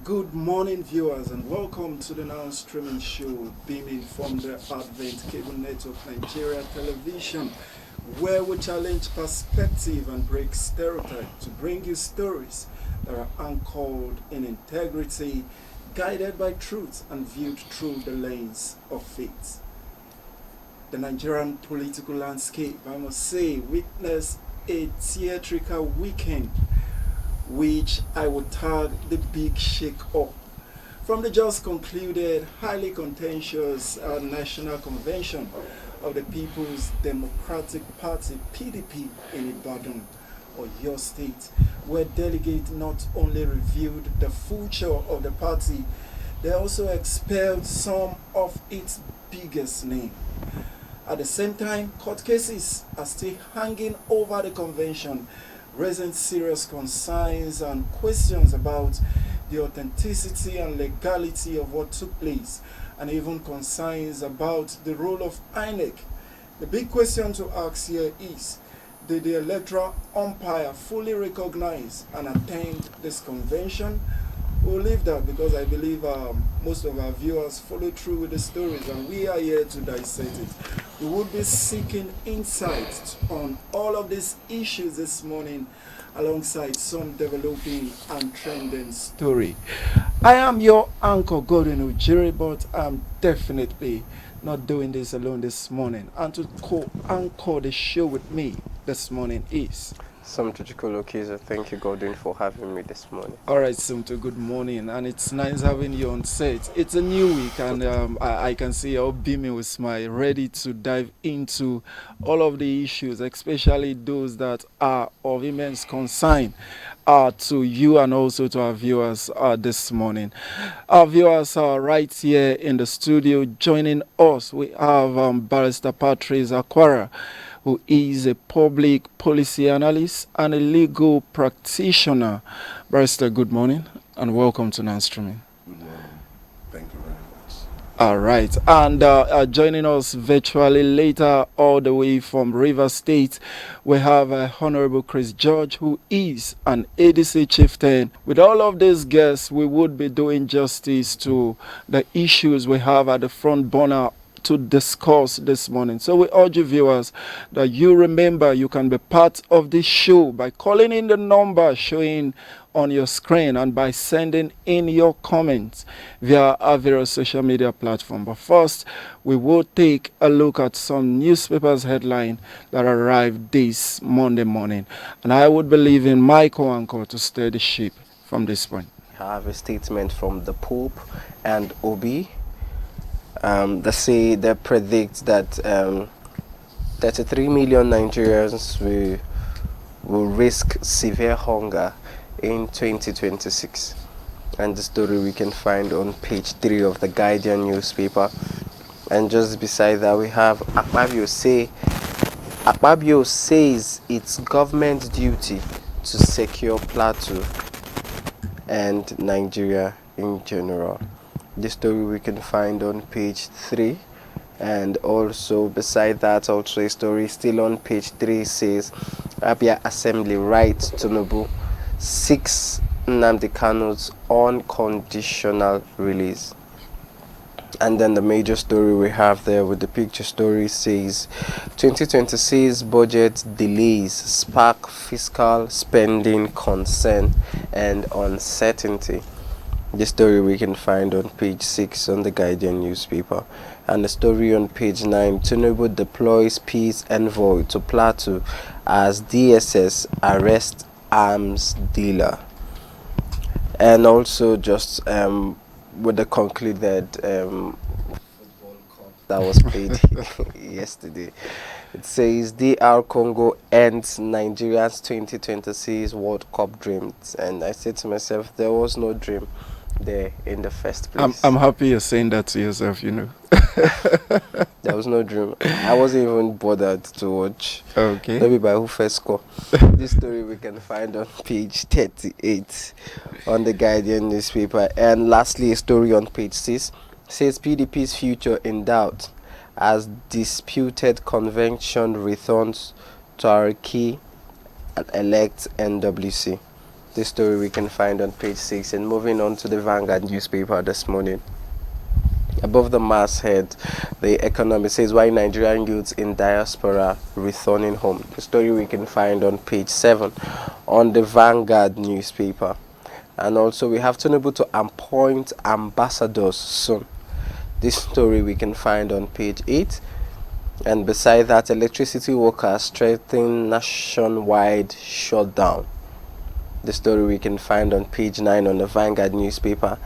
Good morning, viewers, and welcome to the now streaming show beaming from the Advent Cable Network Nigeria Television, where we challenge perspective and break stereotype to bring you stories that are anchored in integrity, guided by truth, and viewed through the lens of faith. The Nigerian political landscape, I must say, witnessed a theatrical weekend which I would tag the big shake-up. From the just concluded, highly contentious National Convention of the People's Democratic Party, PDP, in Ibadan, or your state, where delegates not only reviewed the future of the party, they also expelled some of its biggest names. At the same time, court cases are still hanging over the convention, raising serious concerns and questions about the authenticity and legality of what took place, and even concerns about the role of INEC. The big question to ask here is, did the electoral umpire fully recognize and attend this convention? We'll leave that because I believe most of our viewers follow through with the stories, and we are here to dissect it. We will be seeking insights on all of these issues this morning, alongside some developing and trending story. I am your Uncle Gordon Ujiri, but I'm definitely not doing this alone this morning. And to co-anchor the show with me this morning is Some Lokiza. Thank you, Gordon, for having me this morning. all right, Sumto, good morning, and it's nice having you on set. It's a new week, and I can see you're beaming with smile, ready to dive into all of the issues, especially those that are of immense concern to you and also to our viewers this morning. Our viewers are right here in the studio joining us. We have Barrister Patrice Aquara, who is a public policy analyst and a legal practitioner. Barrister, good morning and welcome to Nanstreaming. Good morning. Thank you very much. All right, and joining us virtually later, all the way from River State, we have Honorable Chris George, who is an ADC chieftain. With all of these guests, we would be doing justice to the issues we have at the front burner to discuss this morning. So we urge you viewers that you remember you can be part of this show by calling in the number showing on your screen and by sending in your comments via our various social media platform. But first, we will take a look at some newspapers headline that arrived this Monday morning. And I would believe in my co-anchor to steer the ship from this point. I have a statement from the Pope and Obi. They predict that 33 million Nigerians will risk severe hunger in 2026. And the story we can find on page 3 of the Guardian newspaper. And just beside that, we have Akpabio says it's government duty to secure Plateau and Nigeria in general. This story we can find on page 3, and also beside that, also a story still on page 3 says Abia Assembly writes Tinubu 6 Nnamdi Kanu's unconditional release. And then the major story we have there with the picture story says 2026 budget delays spark fiscal spending concern and uncertainty. The story we can find on page 6 on the Guardian newspaper. And the story on page 9, Tinubu deploys peace envoy to Plateau as DSS arrests arms dealer. And also just with the concluded football cup that was played yesterday. It says DR Congo ends Nigeria's 2026 World Cup dreams. And I said to myself, there was no dream there in the first place. I'm happy you're saying that to yourself, you know. There was no dream. I wasn't even bothered to watch. Okay. Maybe by who first score. This story we can find on page 38 on the Guardian newspaper. And lastly, a story on page 6 says PDP's future in doubt as disputed convention returns to Turkey and elects NWC. This story we can find on page 6. And moving on to the Vanguard newspaper this morning. Above the masthead, the economy says why Nigerian youths in diaspora returning home. The story we can find on page 7 on the Vanguard newspaper. And also we have Tinubu to appoint ambassadors soon. This story we can find on page 8. And beside that, electricity workers threaten nationwide shutdown. The story we can find on page 9 on the Vanguard newspaper.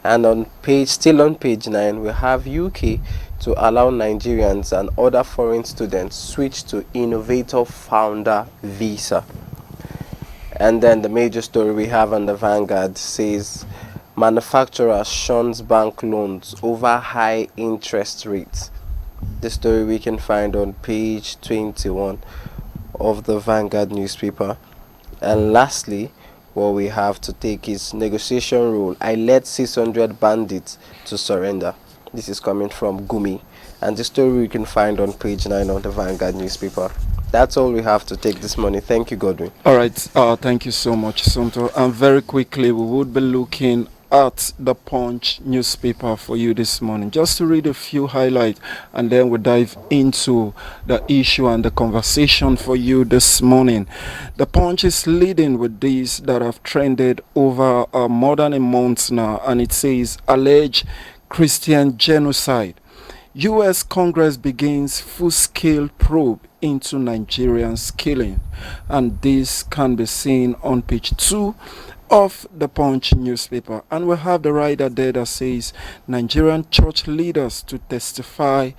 And still on page 9, we have UK to allow Nigerians and other foreign students switch to innovator founder visa. And then the major story we have on the Vanguard says manufacturer shuns bank loans over high interest rates. The story we can find on page 21 of the Vanguard newspaper. And lastly, what we have to take is negotiation rule. I led 600 bandits to surrender. This is coming from Gumi. And the story we can find on page 9 of the Vanguard newspaper. That's all we have to take this morning. Thank you, Godwin. All right. Thank you so much, Sunto. And very quickly, we would be looking at the Punch newspaper for you this morning, just to read a few highlights, and then we'll dive into the issue and the conversation for you this morning. The Punch is leading with these that have trended over more than a month now, and it says alleged Christian genocide. U.S. Congress begins full-scale probe into Nigerians' killing, and this can be seen on page 2 of the Punch newspaper. And we have the rider there that says Nigerian church leaders to testify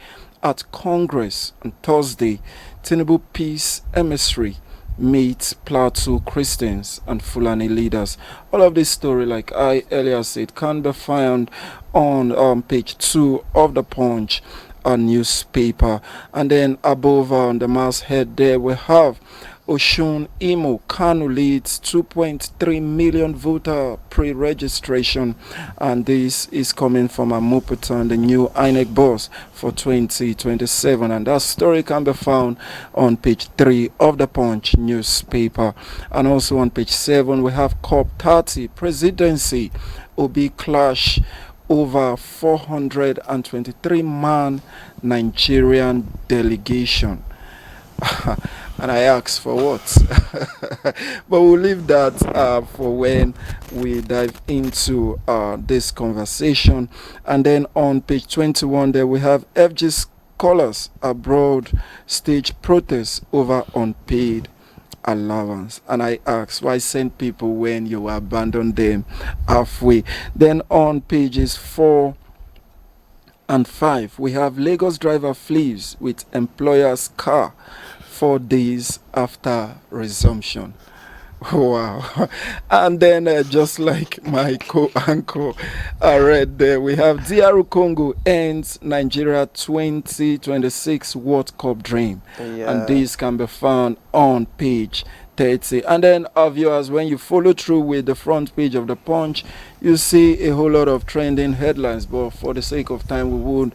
at Congress on Thursday. Tinubu peace emissary meets Plateau Christians and Fulani leaders. All of this story, like I earlier said, can be found on page 2 of the Punch newspaper. And then above on the masthead there we have Oshun Imo Kanu leads 2.3 million voter pre-registration, and this is coming from Amuputan, the new INEC boss for 2027, and that story can be found on page 3 of the Punch newspaper. And also on page 7 we have COP30 presidency Obi clash over 423-man Nigerian delegation. And I asked for what? But we'll leave that for when we dive into this conversation. And then on page 21 there we have FG scholars abroad stage protests over unpaid allowance. And I asked, why send people when you abandon them halfway? Then on pages 4 and 5 we have Lagos driver flees with employer's car 4 days after resumption. Wow. And then just like my co-anchor read there, we have DR Congo ends Nigeria 2026 World Cup dream. Yeah. And this can be found on page 30. And then our viewers, when you follow through with the front page of the Punch, you see a whole lot of trending headlines, but for the sake of time we won't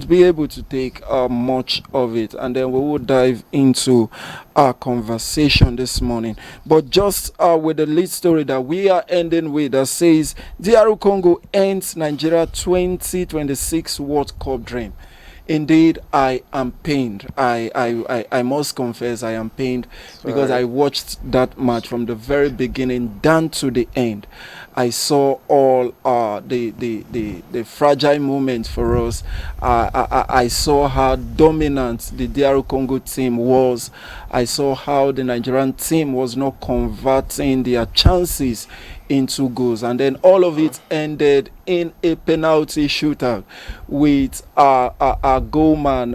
be able to take much of it, and then we will dive into our conversation this morning. But just with the lead story that we are ending with, that says DR Congo ends Nigeria 2026 World Cup dream. Indeed, I am pained. I must confess I am pained. Sorry. Because I watched that match from the very beginning down to the end. I saw all the fragile moments for us. I saw how dominant the DR Congo team was. I saw how the Nigerian team was not converting their chances into goals, and then all of it ended in a penalty shootout with our goalman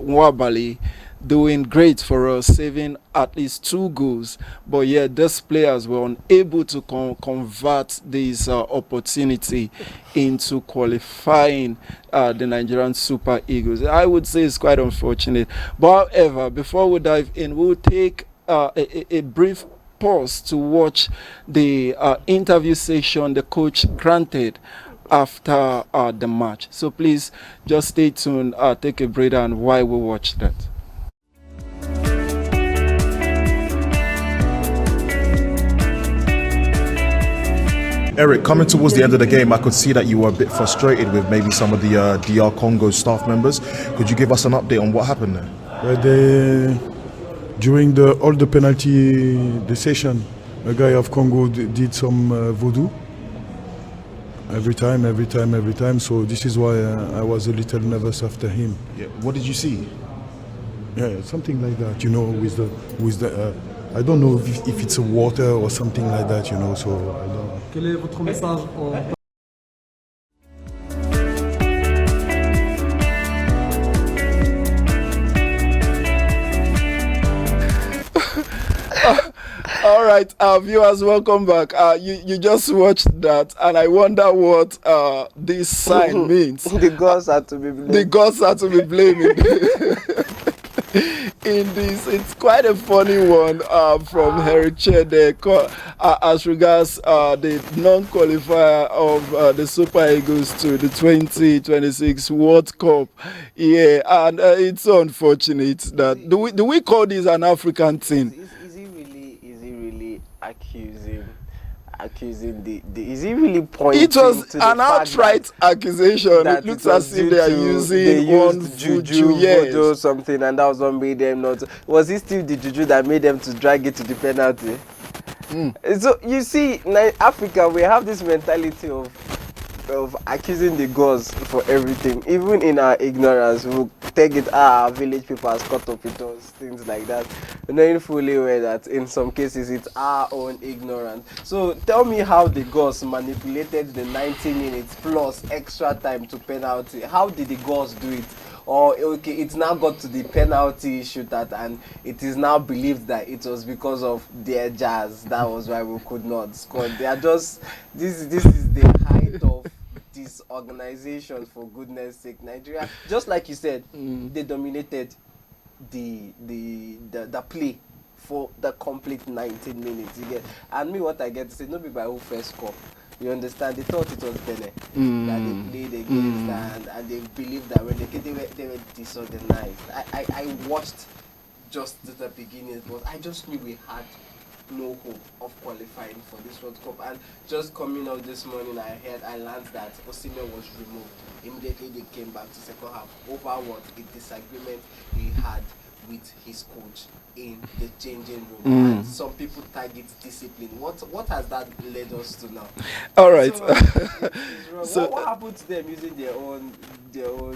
Nwabali doing great for us, saving at least 2 goals. But yet these players were unable to convert this opportunity into qualifying the Nigerian Super Eagles. I would say it's quite unfortunate. But however, before we dive in, we'll take a brief pause to watch the interview session the coach granted after the match. So please just stay tuned, take a breather, and while we watch that. Eric, coming towards the end of the game, I could see that you were a bit frustrated with maybe some of the DR Congo staff members. Could you give us an update on what happened there? During all the penalty decision, a guy of Congo did some voodoo. Every time. So this is why I was a little nervous after him. Yeah. What did you see? Yeah, something like that. With the I don't know if it's a water or something like that. So I don't. Quel est votre message All right, viewers, welcome back. You just watched that, and I wonder what this sign means. The gods are to be blamed. The gods are to be blamed in this. It's quite a funny one from Heriche there, as regards the non-qualifier of the Super Eagles to the 2026 World Cup. Yeah, and it's so unfortunate that do we call this an African thing? Is he really accusing the is he really pointing it was to the an fact outright accusation. that It looks it was as if due they are to- using they one used juju, voodoo or something, and that was what made them not. Was it still the juju that made them to drag it to the penalty? So you see, Africa, we have this mentality of accusing the gods for everything. Even in our ignorance, we'll take it, our village people are caught up with us, things like that, knowing fully well that in some cases it's our own ignorance. So tell me how the gods manipulated the 90 minutes plus extra time to penalty. How did the gods do it? Or okay, it's now got to the penalty shootout, and it is now believed that it was because of their jazz. That was why we could not score. They are just this is the height of these organizations, for goodness sake. Nigeria, just like you said, they dominated the play for the complete 19 minutes. You get, and me, what I get to say, not be by who first score. You understand? They thought it was Benin that they played against, and they believed that when they were disorganized. I watched just the beginning, but I just knew we had no hope of qualifying for this World Cup. And just coming out this morning, I learned that Osimhen was removed. Immediately they came back to second half over what a disagreement he had with his coach in the changing room. And some people target discipline. What has that led us to now? All right. So, what happened to them using their own juju?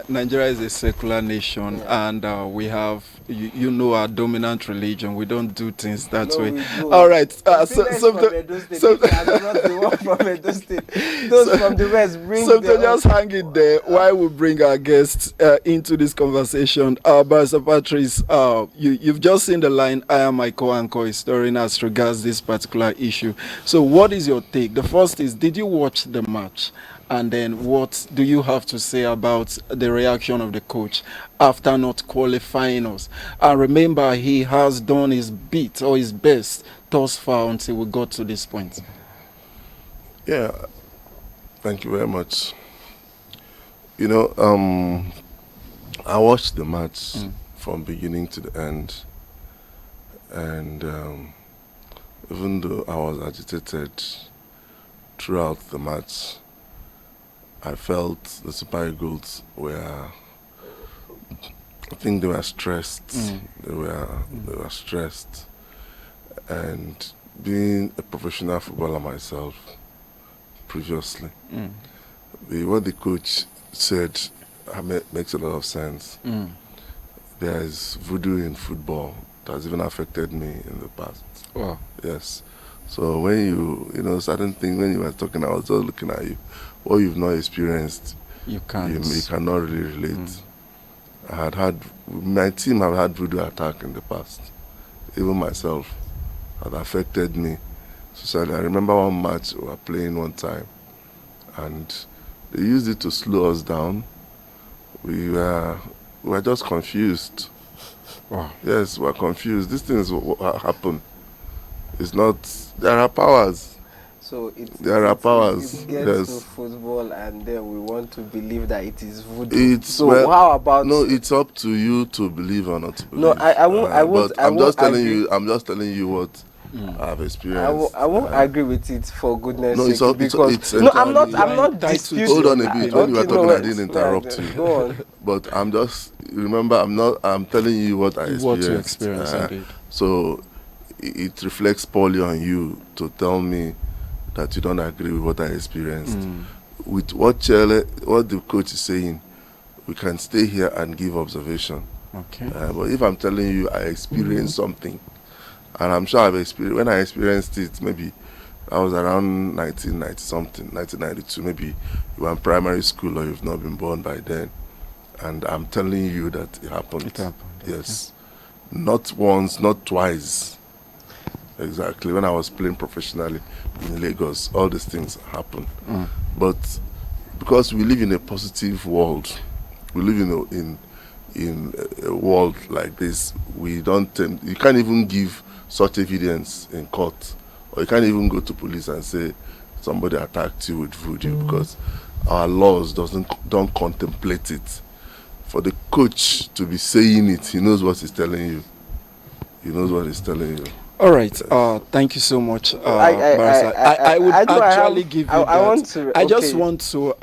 Nigeria is a secular nation, and we have our dominant religion. We don't do things that way. All right. Those from Edo State, those from the West, bring just hang it there while we bring our guests into this conversation. Barrister Patrice, you've just seen the line, I am my co-anchor historian as regards this particular issue. So what is your take? The first is, did you watch the match? And then what do you have to say about the reaction of the coach after not qualifying us? And remember, he has done his bit or his best thus far until we got to this point. Yeah, thank you very much. I watched the match from beginning to the end, and even though I was agitated throughout the match, I felt the Super Eagles were, I think they were stressed. They were stressed. And being a professional footballer myself previously, what the coach said makes a lot of sense. There's voodoo in football that has even affected me in the past. Wow. Yes. So when certain things, when you were talking, I was just looking at you. What you've not experienced, you cannot really relate. My team have had voodoo attack in the past. Even myself had affected me. So I remember one match we were playing one time, and they used it to slow us down. We were just confused. Wow. Yes, we were confused. These things happen. It's not. There are powers. So there are powers. It gets yes. to football, and then we want to believe that it is voodoo. How about? No, it's up to you to believe or not to believe. No, I won't. I'm just telling you what I've experienced. I won't agree with it for goodness No, sake, because it's no, I'm entirely- not disputing. Hold on a bit. When you were talking, I wait. didn't interrupt you. Go on. But I'm just remember. I'm telling you what I experienced. What you experienced, indeed. So it reflects poorly on you to tell me that you don't agree with what I experienced. With what the coach is saying, we can stay here and give observation. Okay. But if I'm telling you I experienced something, and I'm sure when I experienced it, maybe I was around 1990 something, 1992, maybe you were in primary school or you've not been born by then, and I'm telling you that it happened. It happened. Yes. Okay. Not once, not twice. Exactly. When I was playing professionally in Lagos, all these things happen. But because we live in a positive world, we live in a world like this, you can't even give such evidence in court, or you can't even go to police and say somebody attacked you with voodoo, because our laws don't contemplate it. For the coach to be saying it, he knows what he's telling you. He knows what he's telling you. All right. Thank you so much, Barrister. I would actually give you that. I just want to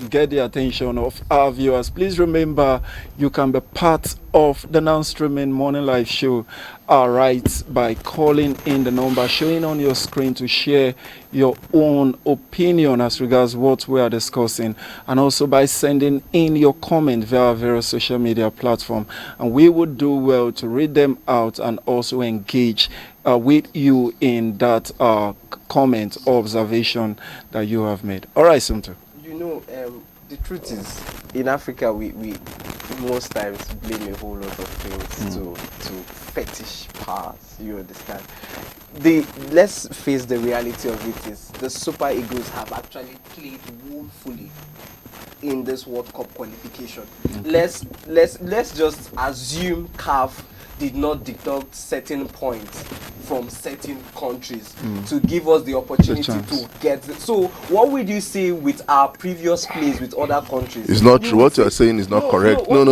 get the attention of our viewers. Please remember, you can be part of the now streaming morning live show right by calling in the number showing on your screen to share your own opinion as regards what we are discussing, and also by sending in your comment via various social media platform, and we would do well to read them out and also engage with you in that comment or observation that you have made. All right, Sumto. You know, the truth is, in Africa, we most times blame a whole lot of things to fetish powers. You understand? Let's face the reality of it is the Super Eagles have actually played woefully in this World Cup qualification. Let's just assume CAF did not deduct certain points from certain countries to give us the opportunity to get. So what would you say with our previous plays with other countries? It's not true. What you are saying is not correct. No.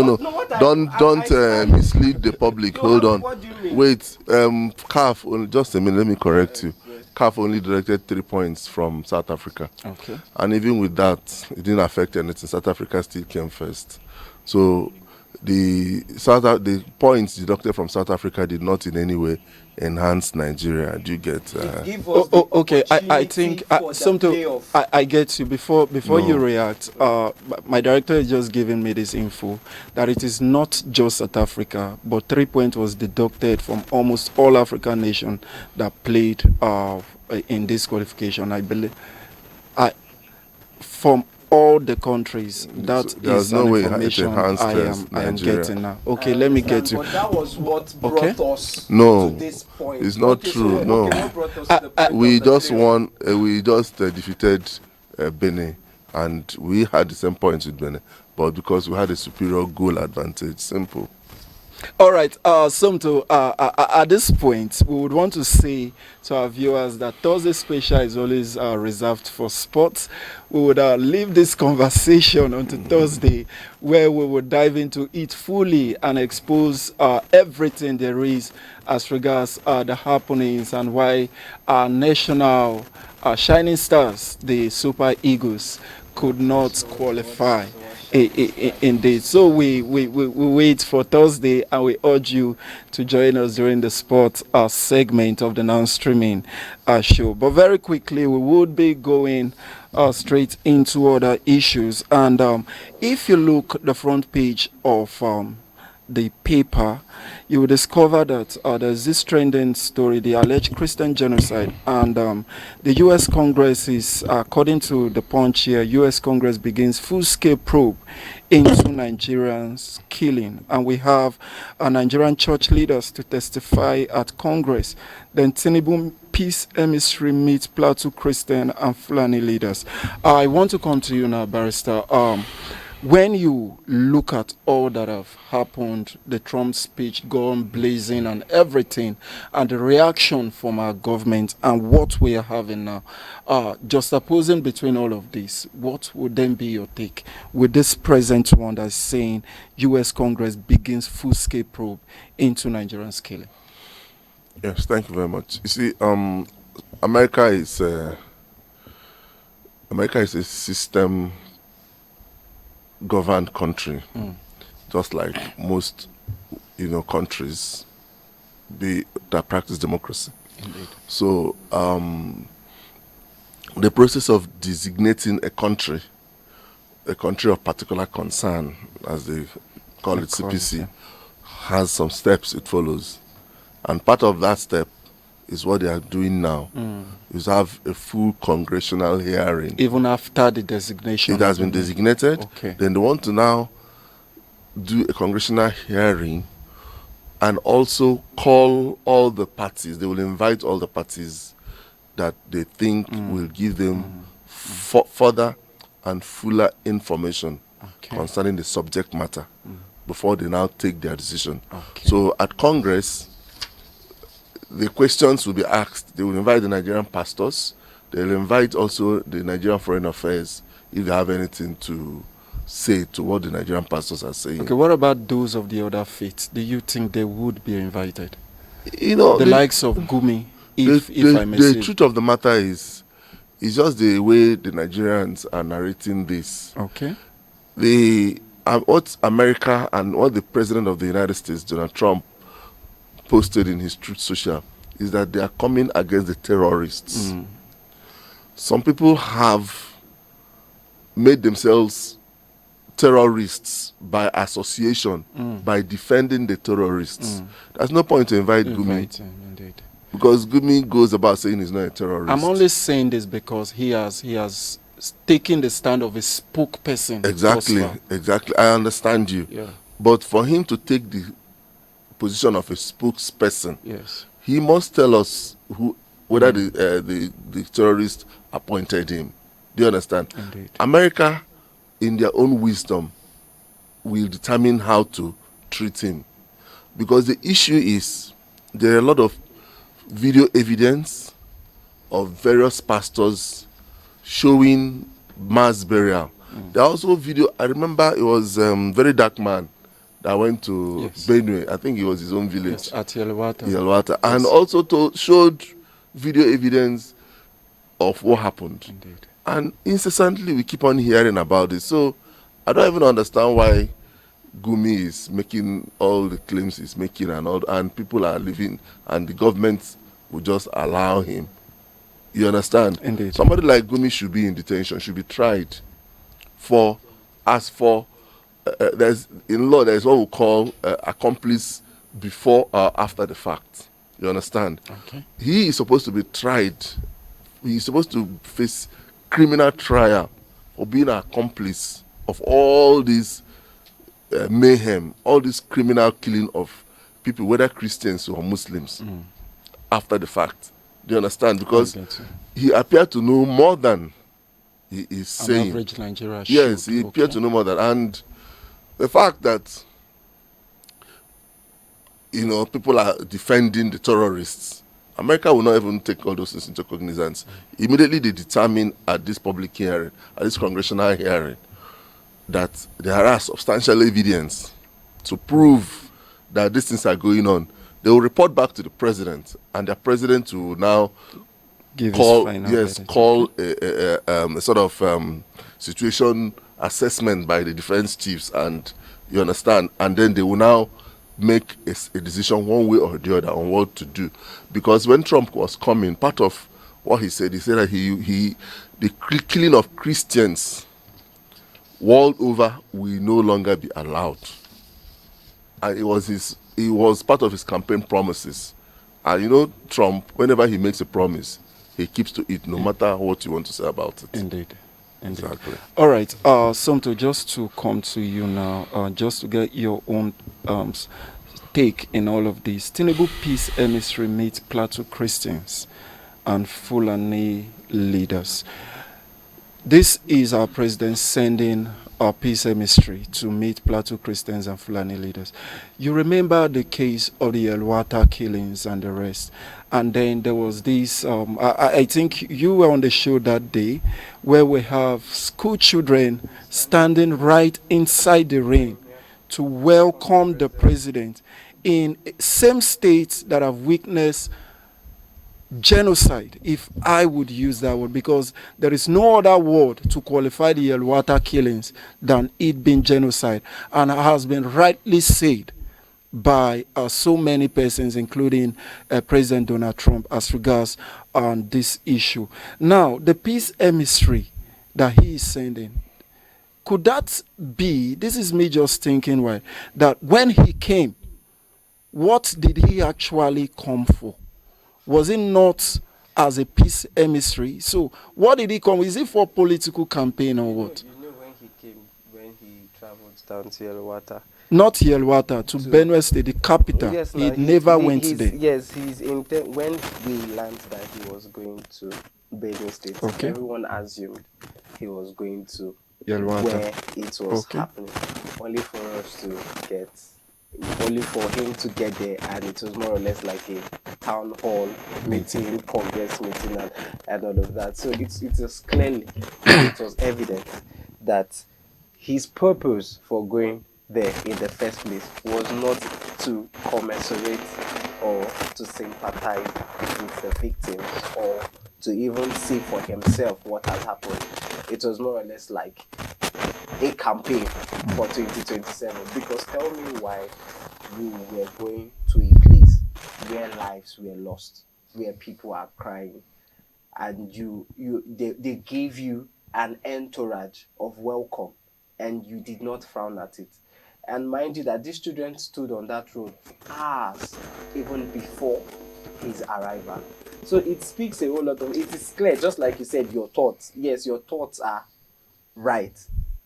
Don't mislead the public. Hold on. What do you mean? Wait. CAF. Just a minute. Let me correct you. CAF only directed 3 points from South Africa. Okay. And even with that, it didn't affect anything. South Africa still came first. So the points deducted from South Africa did not in any way enhance Nigeria. Do you get? Okay. I think I get you. Before you react, my director is just giving me this info that it is not just South Africa, but 3 points was deducted from almost all African nations that played in this qualification. I believe, from all the countries. That is no way information I am getting now. Okay, let me get you. But that was what brought us to this point. It's not true. No, we just won. We just defeated Benin, and we had the same points with Benin, but because we had a superior goal advantage. Simple. All right, Sumto, at this point, we would want to say to our viewers that Thursday Special is always reserved for sports. We would leave this conversation until Thursday, where we will dive into it fully and expose everything there is as regards the happenings and why our national shining stars, the Super Eagles, could not qualify. Indeed. So we wait for Thursday, and we urge you to join us during the sports segment of the non-streaming show. But very quickly, we would be going straight into other issues. And if you look at the front page of the paper, you will discover that there's this trending story, the alleged Christian genocide, and the U.S. Congress is, according to the Punch here, U.S. Congress begins full-scale probe into Nigerians' killing, and we have Nigerian church leaders to testify at Congress. Then Tinubu peace emissary meets Plateau Christian and Fulani leaders. I want to come to you now, Barrister. When you look at all that have happened, the Trump speech gone blazing and everything, and the reaction from our government and what we are having now, just opposing between all of this, what would then be your take with this present one that's saying U.S. Congress begins full-scale probe into Nigerian killing? Yes, thank you very much. You see, America is America is a system governed country, just like most countries that practice democracy. Indeed. So the process of designating a country of particular concern, as they call it, CPC, has some steps it follows, and part of that step is what they are doing now. Is have a full congressional hearing. Even after the designation, it has been designated. Okay. Then they want to now do a congressional hearing and also call all the parties. They will invite all the parties that they think will give them further and fuller information concerning the subject matter before they now take their decision. So at Congress, the questions will be asked. They will invite the Nigerian pastors. They will invite also the Nigerian Foreign Affairs if they have anything to say to what the Nigerian pastors are saying. Okay, what about those of the other faiths? Do you think they would be invited? The likes of Gumi, if I may say. The truth of the matter is, it's just the way the Nigerians are narrating this. Okay. What America and what the President of the United States, Donald Trump, posted in his Truth Social is that they are coming against the terrorists. Some people have made themselves terrorists by association, by defending the terrorists. There's no point to invite Gumi. Indeed. Because Gumi goes about saying he's not a terrorist. I'm only saying this because he has taken the stand of a spokesperson. Exactly. I understand you. Yeah. But for him to take the position of a spokesperson, yes, he must tell us whether the terrorist appointed him. Do you understand? Indeed. America, in their own wisdom, will determine how to treat him. Because the issue is, there are a lot of video evidence of various pastors showing mass burial. There are also video, I remember it was Very Dark Man that went to Benue. I think it was his own village. Yes, at Yelwata. Yes. And also showed video evidence of what happened. Indeed. And incessantly we keep on hearing about it. So I don't even understand why Gumi is making all the claims he's making and people are living and the government will just allow him. You understand? Indeed. Somebody like Gumi should be in detention, should be tried there's in law there's what we call accomplice before or after the fact. You understand? Okay. He is supposed to be tried. He is supposed to face criminal trial for being an accomplice of all this mayhem, all this criminal killing of people, whether Christians or Muslims, after the fact. Do you understand? Because he appeared to know more than he is saying. Average Nigeria should. Yes, he appeared to know more than. And the fact that people are defending the terrorists, America will not even take all those things into cognizance. Immediately they determine at this public hearing, at this congressional hearing, that there are substantial evidence to prove that these things are going on. They will report back to the president, and the president will now call a sort of situation assessment by the defense chiefs, and you understand, and then they will now make a decision one way or the other on what to do. Because when Trump was coming, part of what he said that the killing of Christians world over will no longer be allowed. And it was part of his campaign promises. And Trump, whenever he makes a promise, he keeps to it, no matter what you want to say about it. Indeed. Exactly. All right, Somto, just to come to you now, just to get your own take in all of this. Tinubu peace emissary meets Plateau Christians and Fulani leaders. This is our president sending our peace emissary to meet Plateau Christians and Fulani leaders. You remember the case of the Yelwata killings and the rest. And then there was this, I think you were on the show that day, where we have school children standing right inside the ring to welcome the president. in same states that have witnessed genocide, if I would use that word, because there is no other word to qualify the Yelwata killings than it being genocide, and it has been rightly said by so many persons, including President Donald Trump, as regards on this issue. Now, the peace emissary that he is sending, could that be, this is me just thinking, right, that when he came, what did he actually come for? Was it not as a peace emissary? So what did he come? Is it for political campaign or what? You know when he came, when he traveled down to Yelwata? Not Yelwata, to Benue State, the capital. Yes, he never went there. Yes, when we learned that he was going to Benue State, okay, everyone assumed he was going to Yelwata, where it was okay, happening. Only for him to get there, and it was more or less like a town hall meeting, congress meeting, and all of that. So it was clearly, it was evident that his purpose for going there in the first place was not to commiserate or to sympathize with the victims or to even see for himself what has happened. It was more or less like a campaign for 2027. Because tell me why we were going to a place where lives were lost, where people are crying, and they gave you an entourage of welcome, and you did not frown at it. And mind you that these children stood on that road hours even before his arrival. So it speaks a whole lot of, it is clear, just like you said, your thoughts. Yes, your thoughts are right.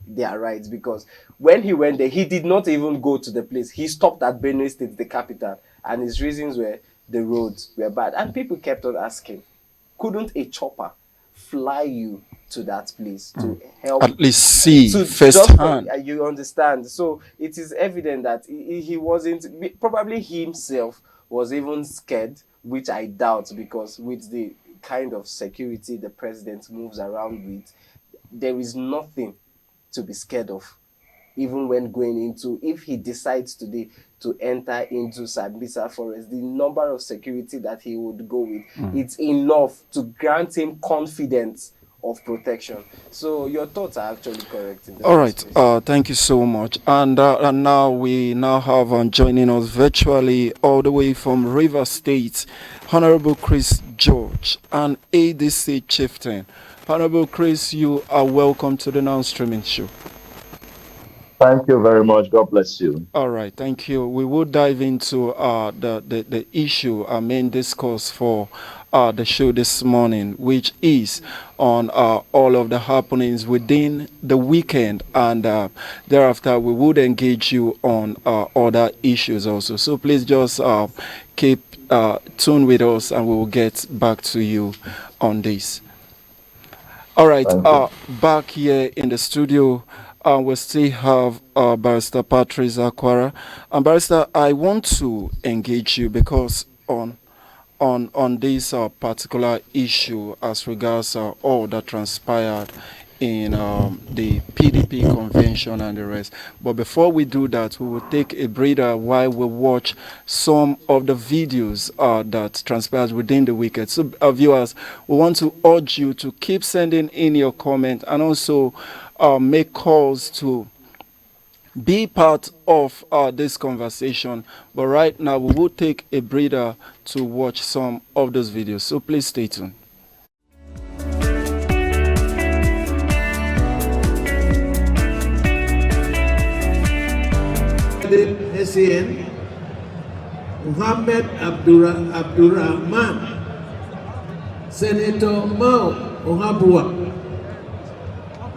They are right, because when he went there, he did not even go to the place. He stopped at Benue State, the capital, and his reasons were the roads were bad. And people kept on asking, couldn't a chopper fly you to that place to help, at least see to firsthand? You understand? So it is evident that he wasn't, probably himself was even scared, which I doubt, because with the kind of security the president moves around with, there is nothing to be scared of. Even when going into, if he decides today to enter into Sambisa Forest, the number of security that he would go with, it's enough to grant him confidence of protection. So your thoughts are actually correct. All right, thank you so much. And now we have joining us virtually all the way from River State, Honorable Chris George, an ADC chieftain. Honorable Chris, you are welcome to the Now Streaming Show. Thank you very much. God bless you. All right, thank you. We will dive into the issue, our main discourse for the show this morning, which is on all of the happenings within the weekend, and thereafter we would engage you on other issues also. So please just keep tuned with us, and we will get back to you on this. All right, back here in the studio, we still have Barrister Patrice Aquara. And Barrister, I want to engage you because on this particular issue as regards all that transpired in the PDP convention and the rest. But before we do that, we will take a breather while we watch some of the videos that transpired within the weekend. So viewers, we want to urge you to keep sending in your comment and also make calls to be part of this conversation. But right now, we will take a breather to watch some of those videos. So please stay tuned. ACN, Muhammad Abdurrahman, Senator Mao Ohabua,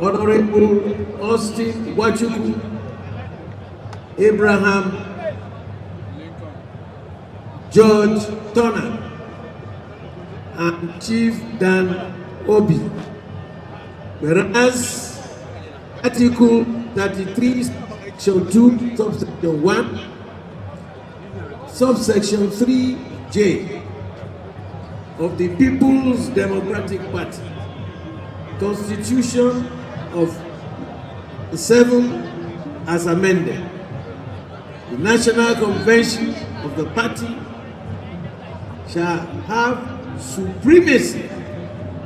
Honorable Austin Wachuku, Abraham George Turner, and Chief Dan Obi. Whereas Article 33, Section 2, Subsection 1, Subsection 3J of the People's Democratic Party, Constitution of the 7th as amended, the National Convention of the party shall have supremacy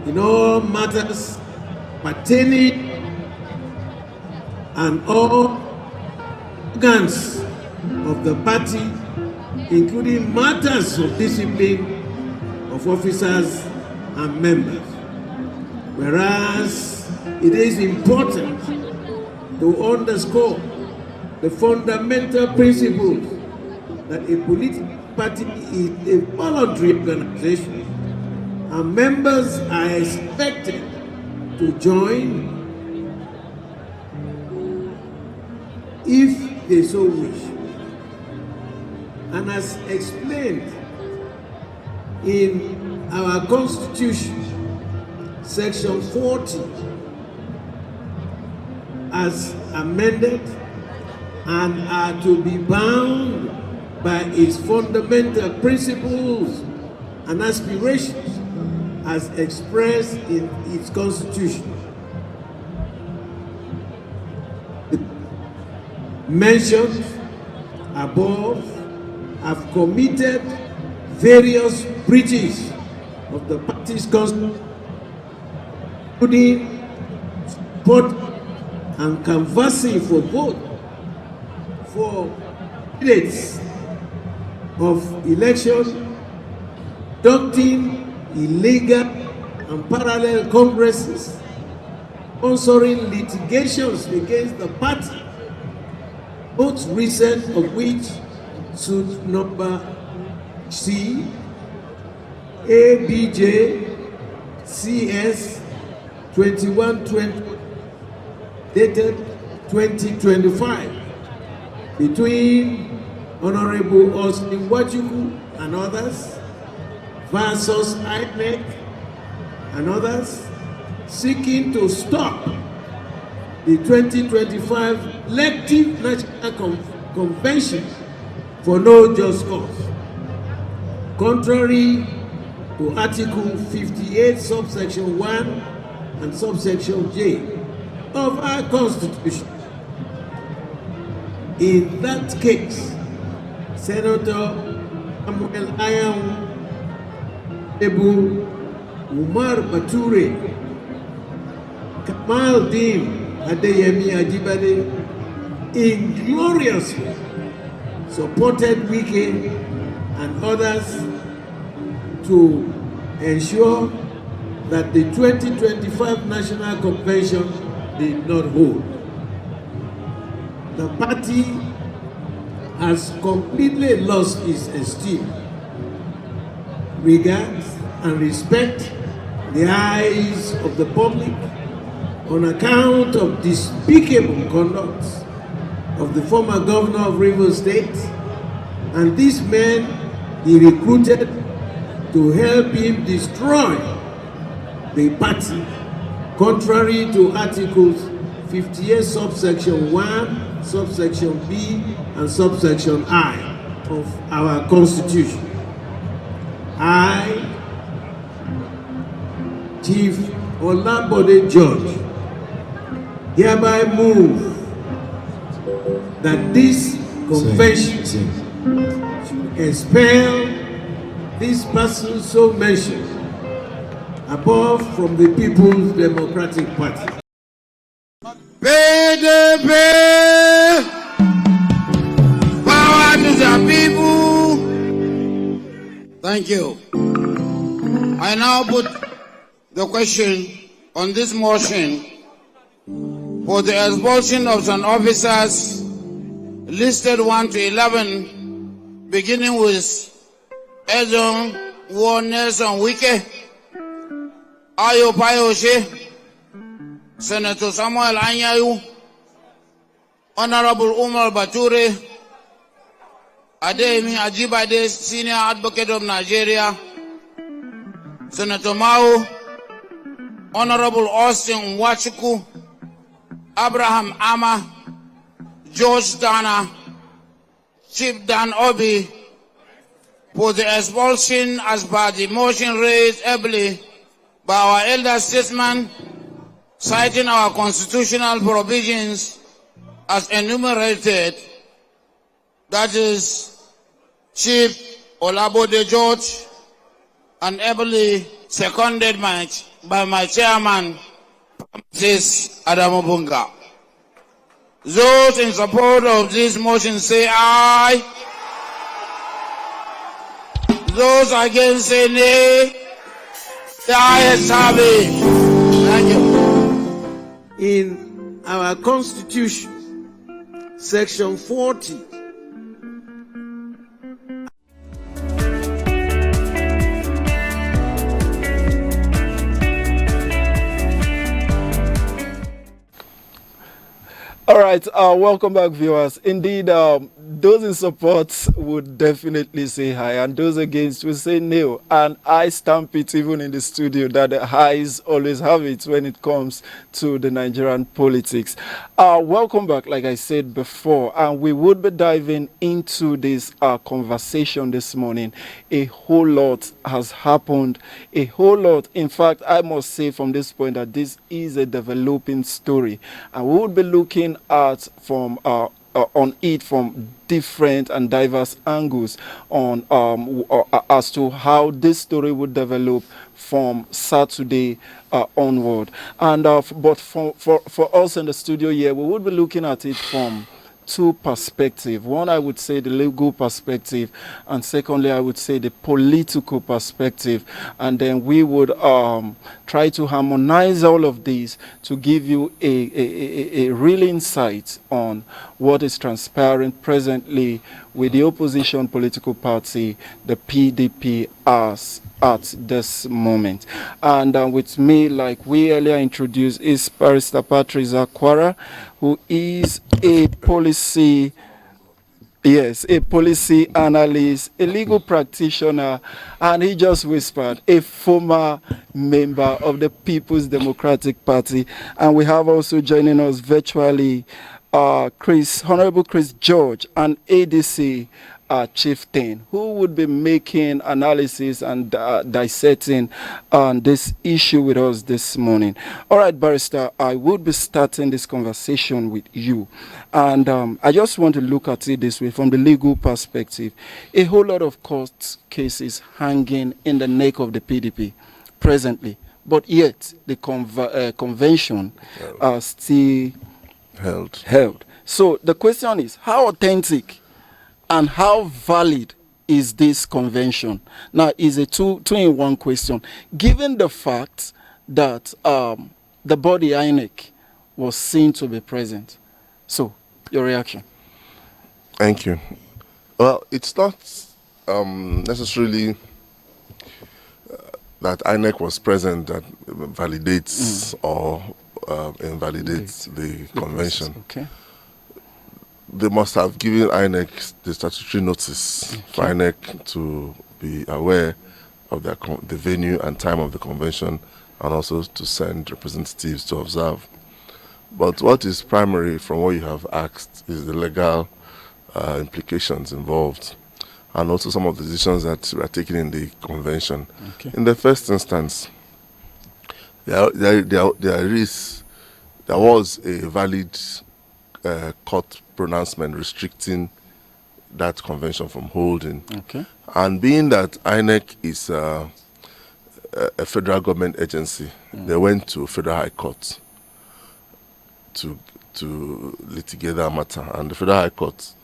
in all matters pertaining and all organs of the party, including matters of discipline of officers and members. Whereas it is important to underscore the fundamental principles that a political party is a voluntary organization and members are expected to join if they so wish. And as explained in our Constitution, Section 40, as amended, and are to be bound by its fundamental principles and aspirations as expressed in its Constitution. The mentioned above have committed various breaches of the party's constitution, including support and canvassing for vote for candidates of election, conducting illegal and parallel congresses, sponsoring litigations against the party, most recent of which suit number C ABJ CS 2120 dated 2025 between Honorable Austin Wachuku and others versus INEC and others seeking to stop the 2025 elective national convention for no just cause, contrary to Article 58, subsection 1 and subsection J of our Constitution. In that case, Senator Anyanwu, Umar Bature, Kamal Dim Adeyemi Ajibade ingloriously supported Wike and others to ensure that the 2025 National Convention did not hold. The party has completely lost its esteem, regard, and respect in the eyes of the public on account of despicable conduct of the former governor of Rivers State and these men he recruited to help him destroy the party, contrary to Articles 58, subsection 1, subsection B, and subsection I of our Constitution. I, Chief Olabode George, hereby move that this convention should expel this person so mentioned above from the People's Democratic Party. PDP! Power to the people! Thank you. I now put the question on this motion for the expulsion of some officers listed 1 to 11, beginning with Anyanwu Nelson Wike, Ayo Fayose, Senator Samuel Anyanwu, Honorable Umar Bature, Adeyemi Ajibade, Senior Advocate of Nigeria, Senator Mao, Honorable Austin Wachuku, Abraham Ama, George Dana, Chief Dan Obi, for the expulsion as per the motion raised ably by our elder statesman, citing our constitutional provisions as enumerated, that is Chief Olabode George, and ably seconded by my chairman, Mrs. Adamu Bunga. Those in support of this motion say aye. Those against say nay. The ayes have it. Thank you. In our Constitution, Section 40, All right, welcome back, viewers. Indeed, those in support would definitely say hi, and those against will say no. And I stamp it even in the studio that the highs always have it when it comes to the Nigerian politics. Welcome back, like I said before, and we would be diving into this conversation this morning. A whole lot has happened, a whole lot. In fact, I must say from this point that this is a developing story, and we would be looking at on it from different and diverse angles on as to how this story would develop from Saturday onward. And but for us in the studio here, we would be looking at it from two perspectives. One, I would say the legal perspective, and secondly, I would say the political perspective. And then we would try to harmonize all of these to give you a real insight on what is transpiring presently with the opposition political party, the PDP, at this moment. And with me, like we earlier introduced, is Barrister Patrick Zakwara, who is a policy analyst, a legal practitioner, and he just whispered, a former member of the People's Democratic Party. And we have also joining us virtually Honorable Chris George, an ADC chieftain, who would be making analysis and dissecting this issue with us this morning. All right, Barrister, I would be starting this conversation with you. And I just want to look at it this way from the legal perspective. A whole lot of court cases hanging in the neck of the PDP presently, but yet the convention are still held. So the question is, how authentic and how valid is this convention? Now, is a two-in-one question. Given the fact that the body INEC was seen to be present. So, your reaction? Thank you. Well, it's not necessarily that INEC was present that validates or invalidates the convention. Okay. They must have given INEC the statutory notice for INEC to be aware of the venue and time of the convention, and also to send representatives to observe. But what is primary from what you have asked is the legal implications involved, and also some of the decisions that were taken in the convention. Okay. In the first instance, there was a valid court pronouncement restricting that convention from holding. Okay. And being that INEC is a federal government agency, they went to Federal High Court to litigate that matter. And the Federal High Court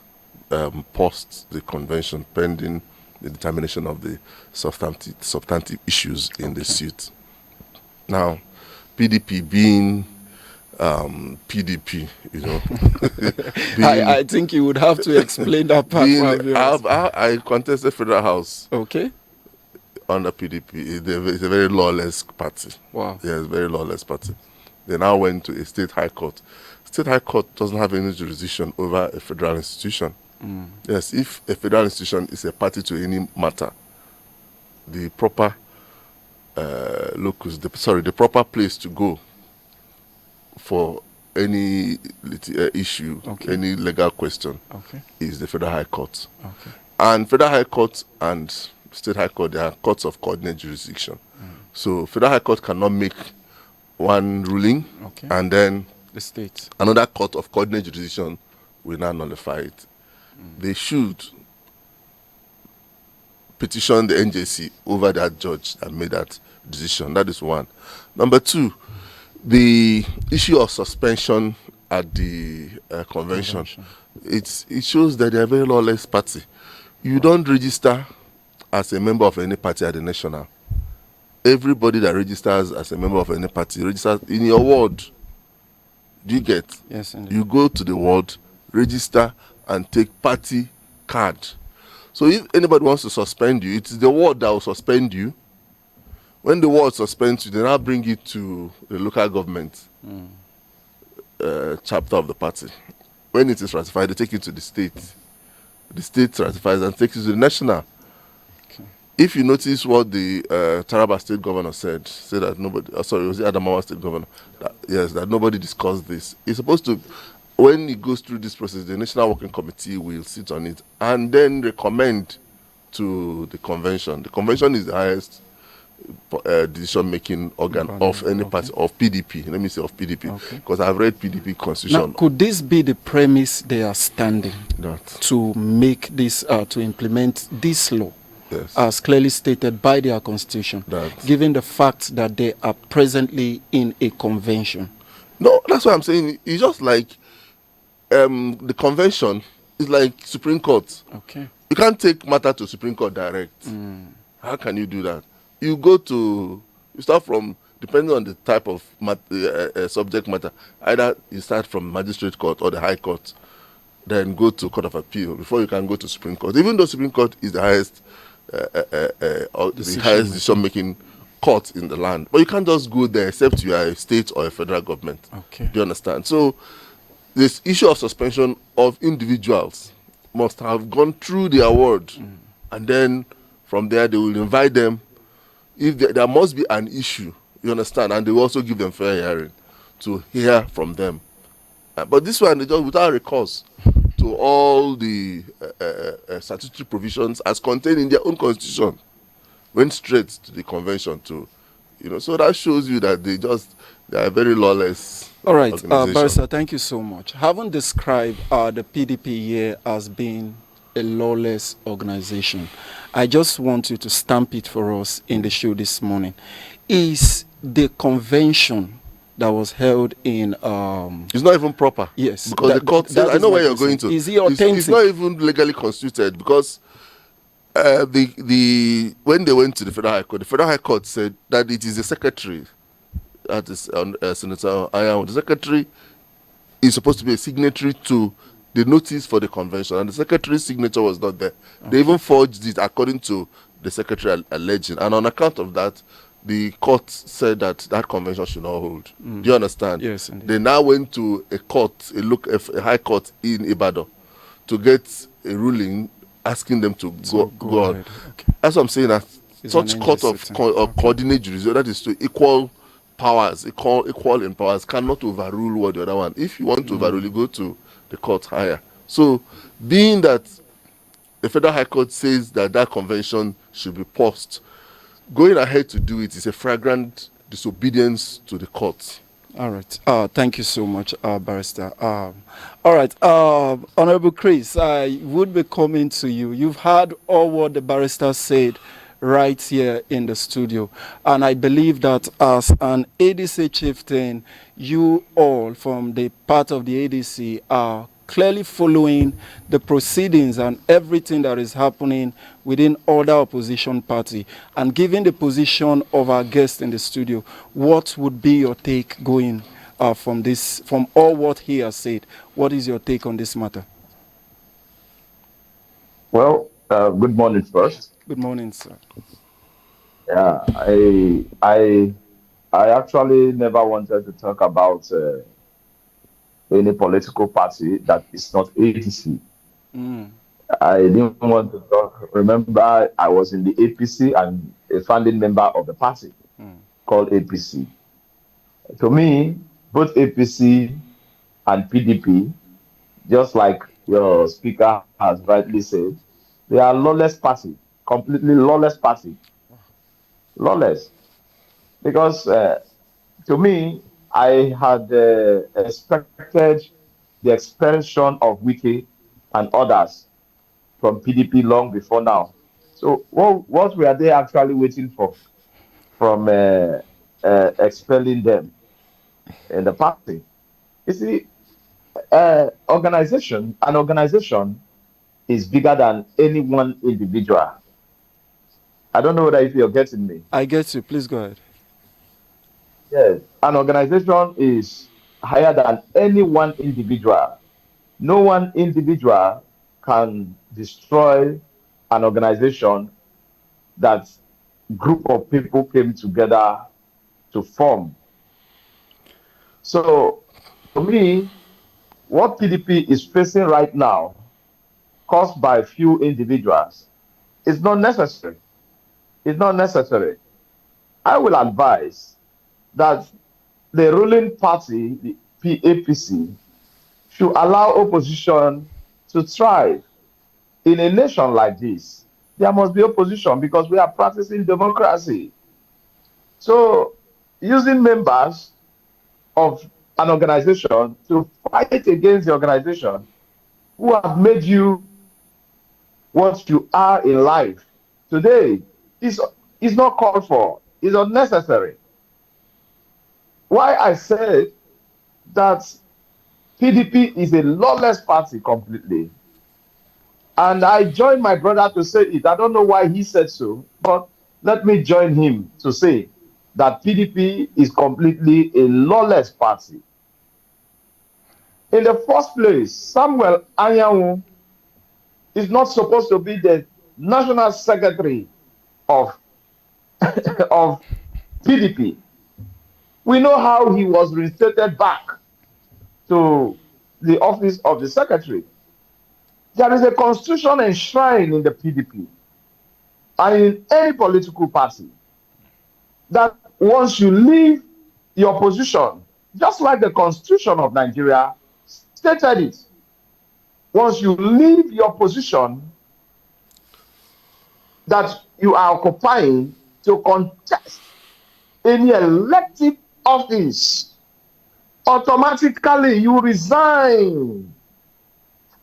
paused the convention pending the determination of the substantive issues in the suit. Now, PDP being PDP, you know. I think you would have to explain that part. I contested Federal House. Okay. Under PDP. It's a very lawless party. Wow. Yeah, it's a very lawless party. They now went to a state high court. State high court doesn't have any jurisdiction over a federal institution. Yes, if a federal institution is a party to any matter, the proper the proper place to go for any issue, any legal question, is the Federal High Court. And Federal High Court and State High Court, they are courts of coordinate jurisdiction. So Federal High Court cannot make one ruling and then the state, another court of coordinate jurisdiction will now nullify it. They should petition the NJC over that judge that made that decision. That is one. Number two, the issue of suspension at the convention. It shows that they are a very lawless party. You don't register as a member of any party at the national. Everybody that registers as a member of any party registers in your ward. Do you get? Yes, indeed. You go to the ward, register, and take party card. So if anybody wants to suspend you, it is the ward that will suspend you. When the ward suspends you, they now bring it to the local government chapter of the party. When it is ratified, they take it to the state. The state ratifies and takes it to the national. Okay. If you notice what the Taraba state governor said that nobody, sorry, it was the Adamawa state governor, that nobody discussed this. It's supposed to, when it goes through this process, the National Working Committee will sit on it and then recommend to the convention. The convention is the highest decision-making organ of any party, of PDP. Let me say of PDP, because I've read PDP constitution. Now, could this be the premise they are standing to make this, to implement this law, as clearly stated by their constitution, given the fact that they are presently in a convention? No, that's what I'm saying. It's just like the convention is like Supreme Court. Okay. You can't take matter to Supreme Court direct. How can you do that? You go to, you start from, depending on the type of subject matter, either you start from magistrate court or the high court, then go to court of appeal before you can go to Supreme Court. Even though Supreme Court is the highest decision-making court in the land, but you can't just go there except you are a state or a federal government. Okay. Do you understand? So this issue of suspension of individuals must have gone through the award, and then from there they will invite them. If there must be an issue, you understand, and they will also give them fair hearing to hear from them. But this one, they just without recourse to all the statutory provisions as contained in their own constitution, went straight to the convention to, so that shows you that they are very lawless. All right, Barrister, thank you so much. Having described the PDP here as being a lawless organization, I just want you to stamp it for us in the show this morning. Is the convention that was held in it's not even proper? Yes, because the court says, I know where you're going to. Is it authentic? It's not even legally constituted, because when they went to the Federal High Court said that it is the secretary, that is Senator Anyanwu. The secretary is supposed to be a signatory to the notice for the convention, and the secretary's signature was not there. They even forged it according to the secretary alleging, and on account of that, the court said that convention should not hold. Do you understand? Yes, indeed. They now went to a court, a high court in Ibadan, to get a ruling asking them to go on. Okay. That's what I'm saying. That such court of coordinate jurisdiction, that is to equal powers, equal in powers, cannot overrule what the other one. If you want to overrule, you go to the court higher. So, being that the Federal High Court says that convention should be paused, going ahead to do it is a flagrant disobedience to the court. All right. Thank you so much, Barrister. All right. Honorable Chris, I would be coming to you. You've heard all what the barrister said right here in the studio. And I believe that as an ADC chieftain, you all from the part of the ADC are clearly following the proceedings and everything that is happening within other opposition party. And given the position of our guest in the studio, what would be your take going from all what he has said? What is your take on this matter? Well, good morning first. Good morning, sir. Yeah, I actually never wanted to talk about any political party that is not APC. I didn't want to talk. Remember, I was in the APC and a founding member of the party called APC. To me, both APC and PDP, just like your speaker has rightly said, they are lawless party, completely lawless party. Lawless. Because to me, I had expected the expulsion of Wike and others from PDP long before now. So what were they actually waiting for from expelling them in the party? You see, an organization is bigger than any one individual. I don't know whether if you're getting me. I get you. Please go ahead. Yes, an organization is higher than any one individual. No one individual can destroy an organization that group of people came together to form. So, for me, what PDP is facing right now, caused by few individuals, is not necessary. It's not necessary. I will advise that the ruling party, the PAPC, should allow opposition to thrive. In a nation like this, there must be opposition because we are practicing democracy. So, using members of an organization to fight against the organization who have made you what you are in life today is not called for, is unnecessary. Why I said that PDP is a lawless party completely. And I joined my brother to say it. I don't know why he said so, but let me join him to say that PDP is completely a lawless party. In the first place, Samuel Anyanwu is not supposed to be the national secretary of, of PDP. We know how he was reinstated back to the office of the secretary. There is a constitution enshrined in the PDP and in any political party that once you leave your position, just like the Constitution of Nigeria stated it, once you leave your position that you are occupying to contest any elective office, automatically you resign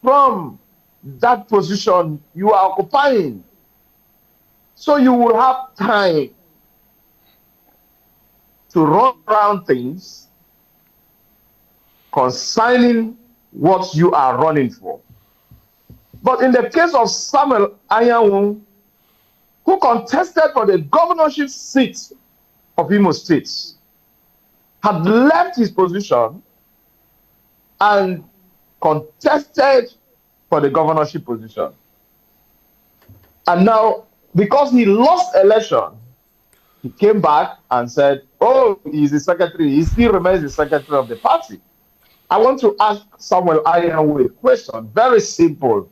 from that position you are occupying. So you will have time to run around things concerning what you are running for. But in the case of Samuel Anyanwu, who contested for the governorship seat of Imo State, had left his position and contested for the governorship position. And now, because he lost election, he came back and said, oh, he's the secretary. He still remains the secretary of the party. I want to ask Samuel Anyanwu a question, very simple.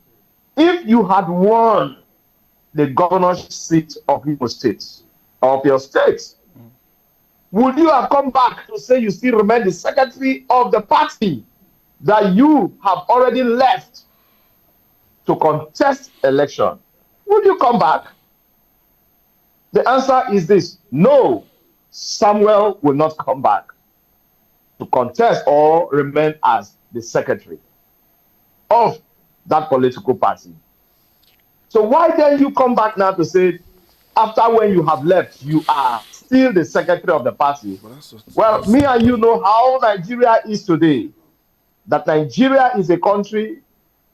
If you had won the governorship seat of Imo State, of your state, would you have come back to say you still remain the secretary of the party that you have already left to contest election? Would you come back? The answer is this: no, Samuel will not come back to contest or remain as the secretary of that political party. So why then you come back now to say, after when you have left, you are still the secretary of the party? Well, me and you know how Nigeria is today. That Nigeria is a country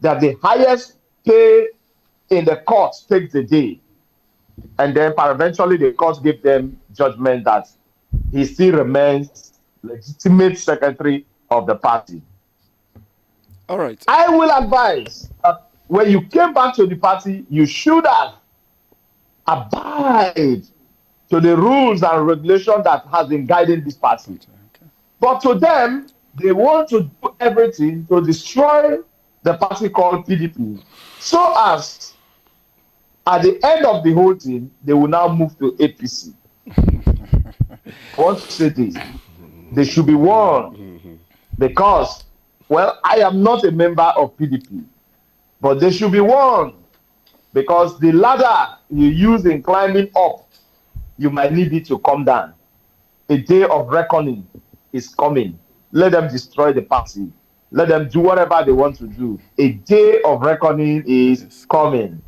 that the highest pay in the court takes the day. And then eventually the court gave them judgment that he still remains legitimate secretary of the party. All right. I will advise that when you came back to the party, you should have abide to the rules and regulations that has been guiding this party. Okay. But to them, they want to do everything to destroy the party called PDP, so as at the end of the whole thing, they will now move to APC. I want to say this: they should be warned, because, well, I am not a member of PDP, but they should be warned, because the ladder you use in climbing up, you might need it to come down. A day of reckoning is coming. Let them destroy the party. Let them do whatever they want to do. A day of reckoning is coming.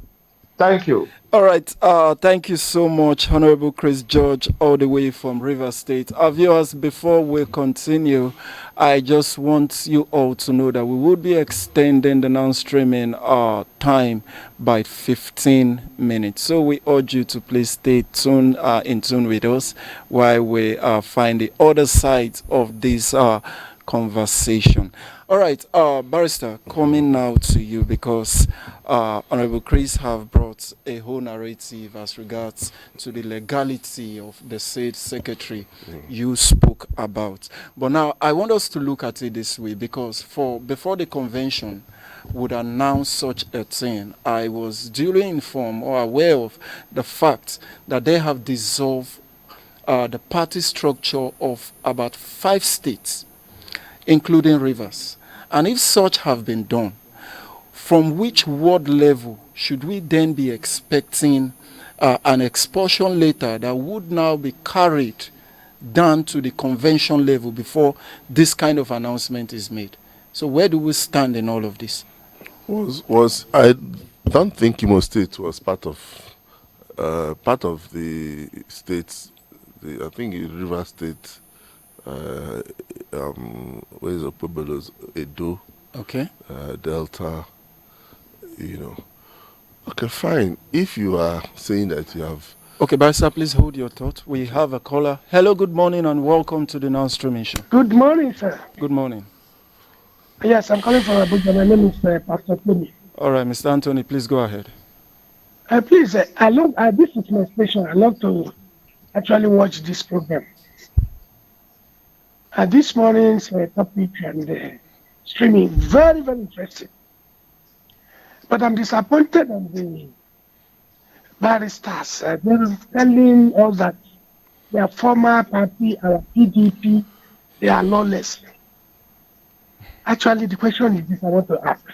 Thank you. All right. Thank you so much, Honorable Chris George, all the way from Rivers State. Our viewers, before we continue, I just want you all to know that we will be extending the non-streaming time by 15 minutes. So we urge you to please stay tuned, in tune with us while we find the other side of this conversation. All right, Barrister, coming now to you because Honorable Chris have brought a whole narrative as regards to the legality of the said secretary you spoke about. But now I want us to look at it this way because before the convention would announce such a thing, I was duly informed or aware of the fact that they have dissolved the party structure of about 5 states, including Rivers. And if such have been done, from which ward level should we then be expecting an expulsion letter that would now be carried down to the convention level before this kind of announcement is made? So where do we stand in all of this? I don't think Imo State was part of the states. I think River State. Where is Opobelos? Edo, Okay. Delta, Okay, fine. If you are saying that you have... Okay, Barrister, please hold your thought. We have a caller. Hello, good morning, and welcome to the Now Streaming Show. Good morning, sir. Good morning. Yes, I'm calling from Abuja. My name is Pastor Tony. All right, Mr. Anthony, please go ahead. Please, this is my station. I love to actually watch this program. This morning's topic and streaming, very, very interesting. But I'm disappointed on the barristers. They're telling us that their former party, our PDP, they are lawless. Actually, the question is this I want to ask.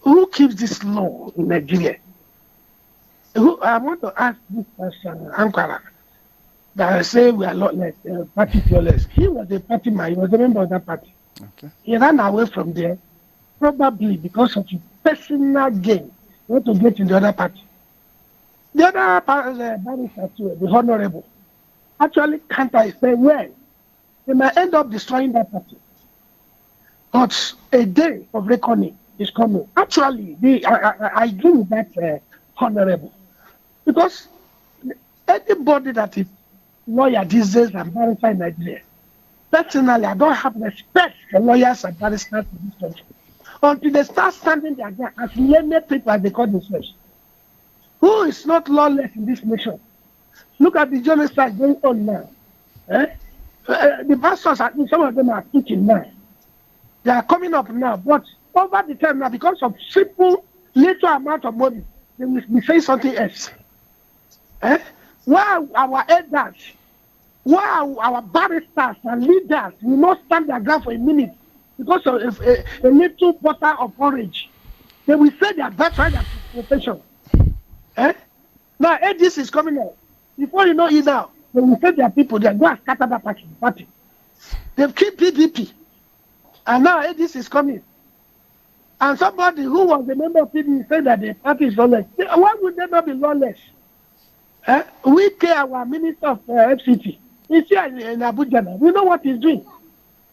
Who keeps this law in Nigeria? I want to ask this person, Ankara, that I say we are lawless, party lawless. He was a party man, he was a member of that party. Okay. He ran away from there, probably because of his personal gain. He want to get in the other party. The other barrister too, the honorable, actually counter say, well, they might end up destroying that party. But a day of reckoning is coming. Actually, I agree with that honorable. Because anybody that is lawyer these days and barrister in Nigeria, personally, I don't have respect for lawyers and barristers in this country. Until they start standing their ground as learned people as they call themselves. Who is not lawless in this nation? Look at the genocide going on now. The pastors, some of them are teaching now. They are coming up now, but over the time now, because of simple, little amount of money, they will be saying something else. Why our elders, why our barristers and leaders will not stand their ground for a minute because of a little bottle of orange? They will say they are better than profession. Now, AGS is coming out. Before you know it now, they will say their people, they go and scatter that party. They've killed PDP. And now AGS is coming. And somebody who was a member of PDP said that the party is lawless. Why would they not be lawless? We care our minister of FCT. He's here in Abuja now. We know what he's doing.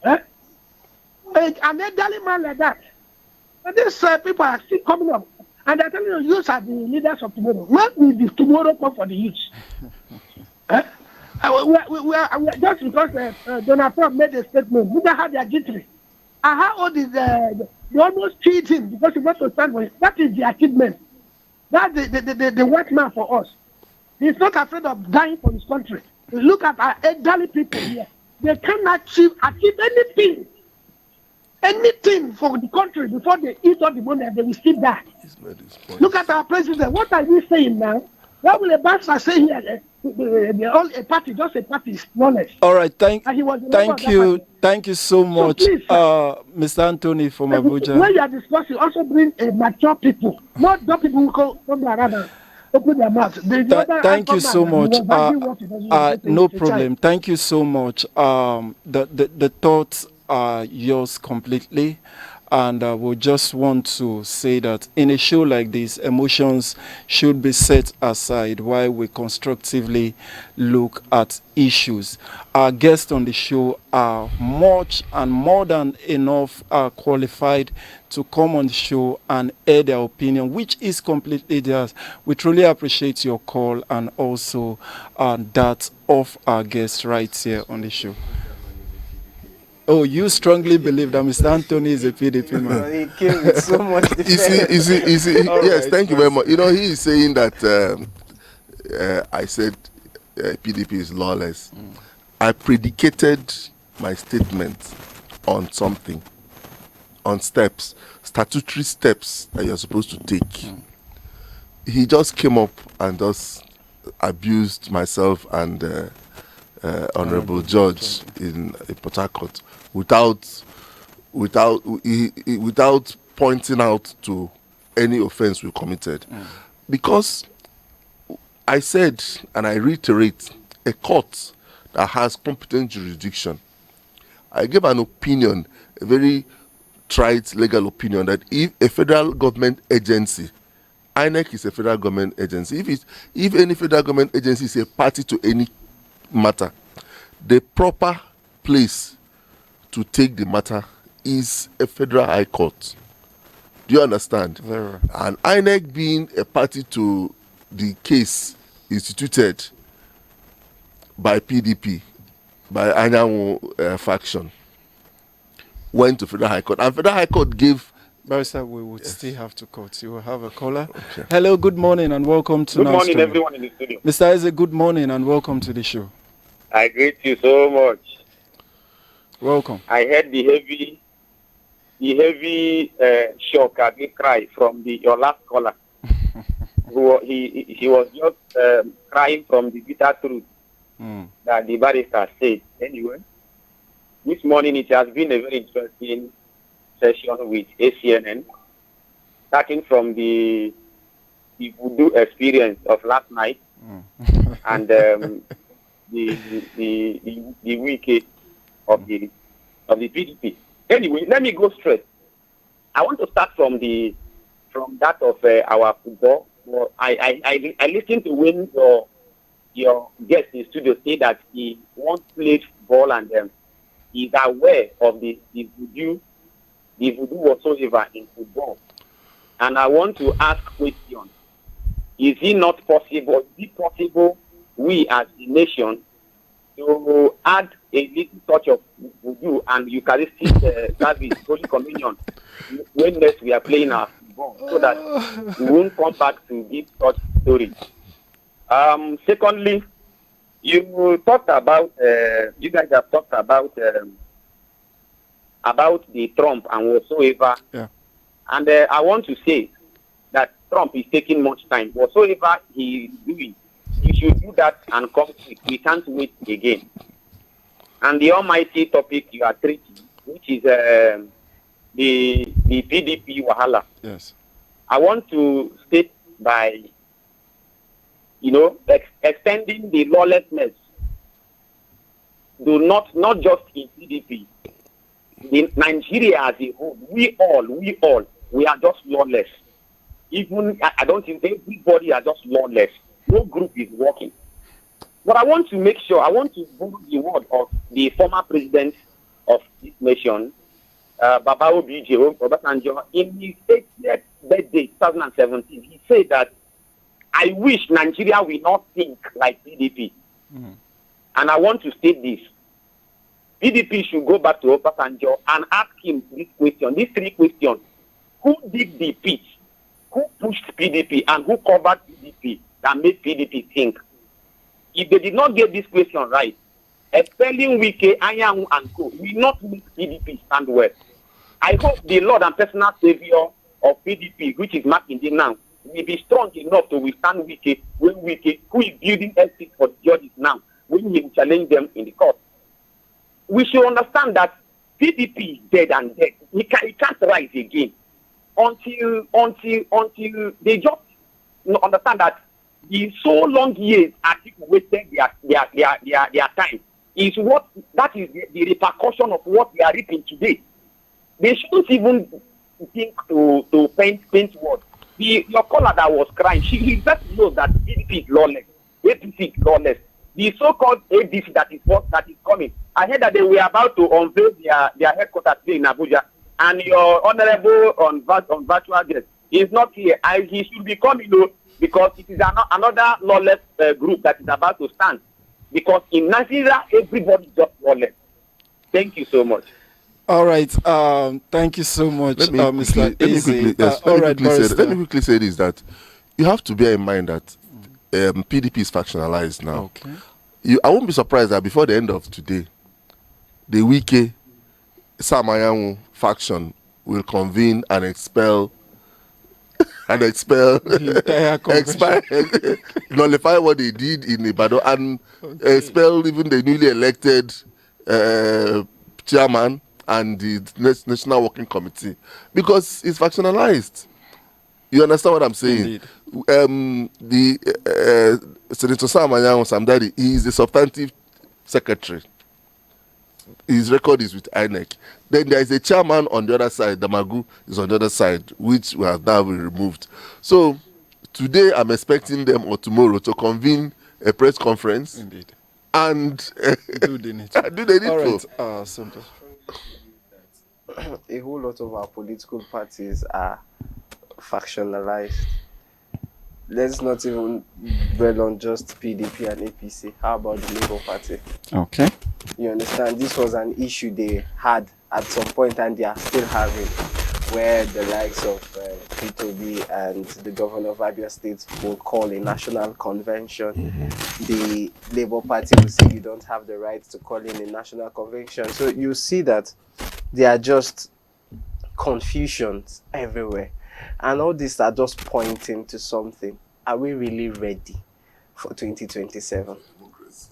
An elderly man like that. And these people are still coming up. And they're telling you, youths are the leaders of tomorrow. When will the tomorrow come for the youths? Just because Donald Trump made a statement, look at how they are jittery. And how old is they almost cheat him because he wants to stand for it. That is the achievement. That's the white man for us. He's not afraid of dying for his country. Look at our elderly people here. They can achieve anything for the country before they eat all the money and they will still die. Look at our president. What are we saying now? What will a bastard say here? A party is knowledge. All right, thank you so much, so please, Mr. Anthony from Abuja. When you are discussing, also bring mature people, not dumb people who come around and open their mouth. Thank you so much. No problem. Thank you so much. The thoughts are yours completely. And we just want to say that in a show like this, emotions should be set aside while we constructively look at issues. Our guests on the show are much and more than enough qualified to come on the show and air their opinion, which is completely theirs. We truly appreciate your call and also that of our guests right here on the show. Oh, you strongly believe that Mr. Anthony is a PDP man. He came with so much defense. Yes, thank you very much. You know, he is saying that I said PDP is lawless. I predicated my statement on something, on steps, statutory steps that you're supposed to take. He just came up and just abused myself and Honorable Judge in Port Harcourt without pointing out to any offense we committed. Because I said, and I reiterate, a court that has competent jurisdiction. I gave an opinion, a very trite legal opinion, that if a federal government agency, INEC is a federal government agency, if any federal government agency is a party to any matter, the proper place to take the matter is a federal high court. Do you understand? Very. And INEC being a party to the case instituted by PDP, by Anyanwu faction, went to federal high court. And federal high court gave... Barrister, we would still have to cut. You will have a caller. Okay. Hello, good morning and welcome to... Good morning, everyone in the studio. Mr. Isaac, good morning and welcome to the show. I greet you so much. Welcome. I heard the heavy shock and the cry from your last caller. He was just crying from the bitter truth that the barrister said. Anyway, this morning it has been a very interesting session with ACNN, starting from the voodoo experience of last night and the wike of the PDP. Anyway, let me go straight. I want to start from that of our football. Well, I listened to when your guest in studio say that he once played football and he's aware of the voodoo whatsoever in football. And I want to ask question: is it not possible? Is it possible we as a nation to add a little touch of voodoo and Eucharistic service, Holy Communion, when next we are playing our football, so that we won't come back to give such stories? Secondly, you talked about, you guys have talked about the Trump and whatsoever. Yeah. And I want to say that Trump is taking much time. Whatsoever he is doing, he should do that and come quick. We can't wait again. And the almighty topic you are treating, which is the PDP Wahala. Yes. I want to state by, extending the lawlessness. Not just in PDP. In Nigeria as a whole, we are just lawless. Even, I don't think everybody are just lawless. No group is working. But I want to make sure, I want to borrow the word of the former president of this nation, Baba Obije, Obasanjo, in his 80th birthday, 2017, he said that, I wish Nigeria will not think like PDP. And I want to state this. PDP should go back to Obasanjo and ask him this question, these three questions. Who did the pitch? Who pushed PDP and who covered PDP that made PDP think? If they did not get this question right, expelling Wike, Anyanwu, and co will not make PDP stand well. I hope the Lord and personal savior of PDP, which is Makinde now, will be strong enough to withstand Wike, when Wike, who is building ethics for the judges now, when he will challenge them in the court. We should understand that PDP is dead and dead. He can't rise again until they just understand that the so long years people wasted their time is what that is the repercussion of what we are reaping today. They shouldn't even think to paint words. Your caller that was crying, he just knows that PDP is lawless. APC is lawless. The so-called ADC that is coming. I heard that they were about to unveil their headquarters in Abuja, and your honorable on virtual guest is not here. He should be coming, because it is another lawless group that is about to stand. Because in Nigeria, everybody is just lawless. Thank you so much. All right. Thank you so much, Mr. Eze. Let me quickly say this, that you have to bear in mind that PDP is factionalized now. Okay. I won't be surprised that before the end of today, the Wike Anyanwu faction will convene and expel nullify what they did in Ibadan and expel even the newly elected chairman and the National Working Committee, because it's factionalized. You understand what I'm saying? Senator Samdari, he is the substantive secretary. His record is with INEC. Then there is a chairman on the other side. Damagu is on the other side, which we have now removed. So today I'm expecting them, or tomorrow, to convene a press conference. Indeed. And do the needful. All right, simple. A whole lot of our political parties are factionalized. Let's not even dwell on just PDP and APC. How about the Labour Party? Okay. You understand? This was an issue they had at some point, and they are still having, where the likes of P2B and the governor of Abia State will call a national convention. The Labour Party will say you don't have the right to call in a national convention. So you see that there are just confusions everywhere. And all these are just pointing to something. Are we really ready for 2027?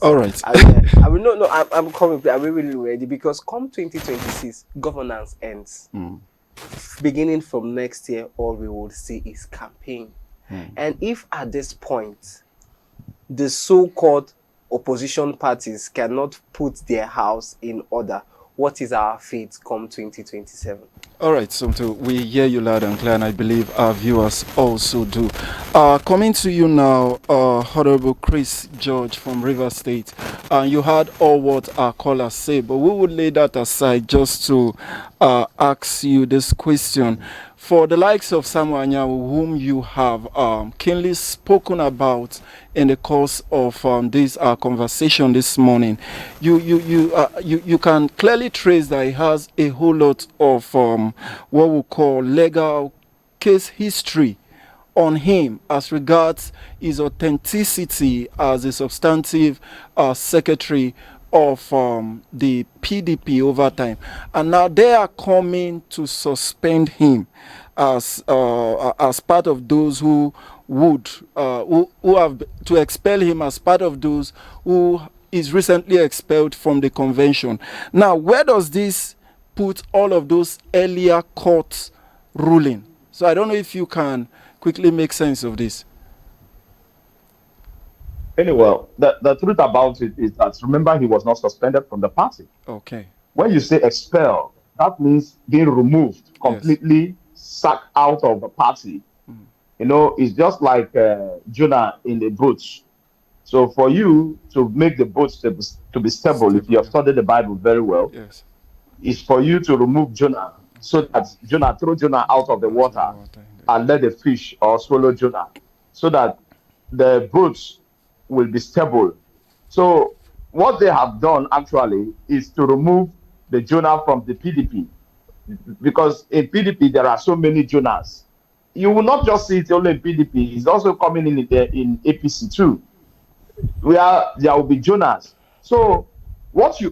All right. I'm coming. Are we really ready? Because come 2026, governance ends. Beginning from next year, all we will see is campaign. And if at this point, the so-called opposition parties cannot put their house in order, what is our fate come 2027? All right, Somto, we hear you loud and clear, and I believe our viewers also do. Coming to you now, Honorable Chris George from Rivers State. You heard all what our callers say, but we would lay that aside just to ask you this question. For the likes of Samuel Anyanwu, whom you have keenly spoken about in the course of this conversation this morning, you can clearly trace that he has a whole lot of what we call legal case history on him as regards his authenticity as a substantive secretary of the PDP over time, and now they are coming to suspend him as part of those who would who have to expel him as part of those who is recently expelled from the convention. Now, where does this put all of those earlier court ruling? So I don't know if you can quickly make sense of this. Anyway, the truth about it is that, remember, he was not suspended from the party. Okay. When you say expel, that means being removed, completely sacked out of the party. You know, it's just like Jonah in the boat. So for you to make the boat to be stable, if you have studied the Bible very well, is for you to remove Jonah, so that throw Jonah out of the water and let the fish or swallow Jonah, so that the boats will be stable. So what they have done actually is to remove the Jonah from the PDP, because in PDP there are so many Jonahs. You will not just see it only in PDP; it's also coming in APC too, where there will be Jonahs. So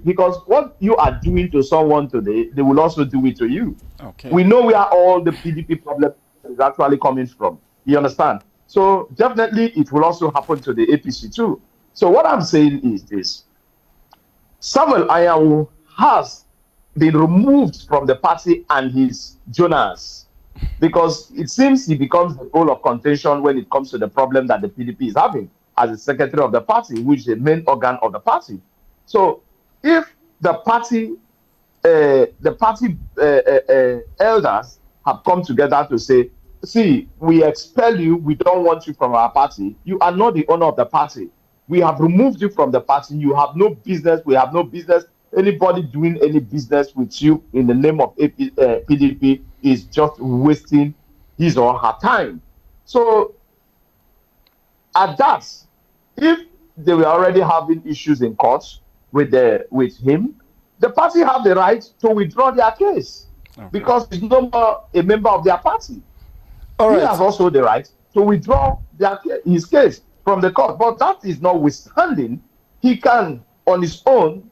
because what you are doing to someone today, they will also do it to you. Okay. We know where all the PDP problem is actually coming from. You understand? So definitely it will also happen to the APC too. So what I'm saying is this: Samuel Anyanwu has been removed from the party and his Jonas, because it seems he becomes the goal of contention when it comes to the problem that the PDP is having as the secretary of the party, which is the main organ of the party. So if the party the party elders have come together to say, see, we expel you, we don't want you from our party. You are not the owner of the party. We have removed you from the party. You have no business. We have no business. Anybody doing any business with you in the name of PDP is just wasting his or her time. So at that, if they were already having issues in court with him, the party have the right to withdraw their case because he's no more a member of their party. He has also the right to withdraw his case from the court, but that is notwithstanding, he can on his own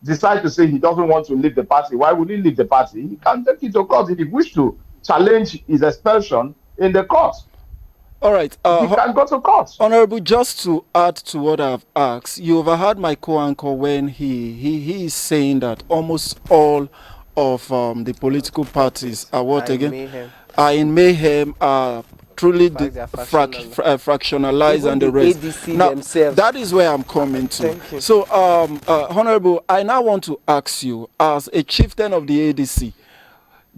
decide to say he doesn't want to leave the party. Why would he leave the party? He can take it to court if he wishes to challenge his expulsion in the court. All right. He can go to court. Honorable, just to add to what I've asked, you overheard my co-anchor when he is saying that almost all of the political parties are what again? Are in mayhem, are truly fractionalized and the rest. ADC now, themselves. that is where I'm coming to. So, Honorable, I now want to ask you, as a chieftain of the ADC,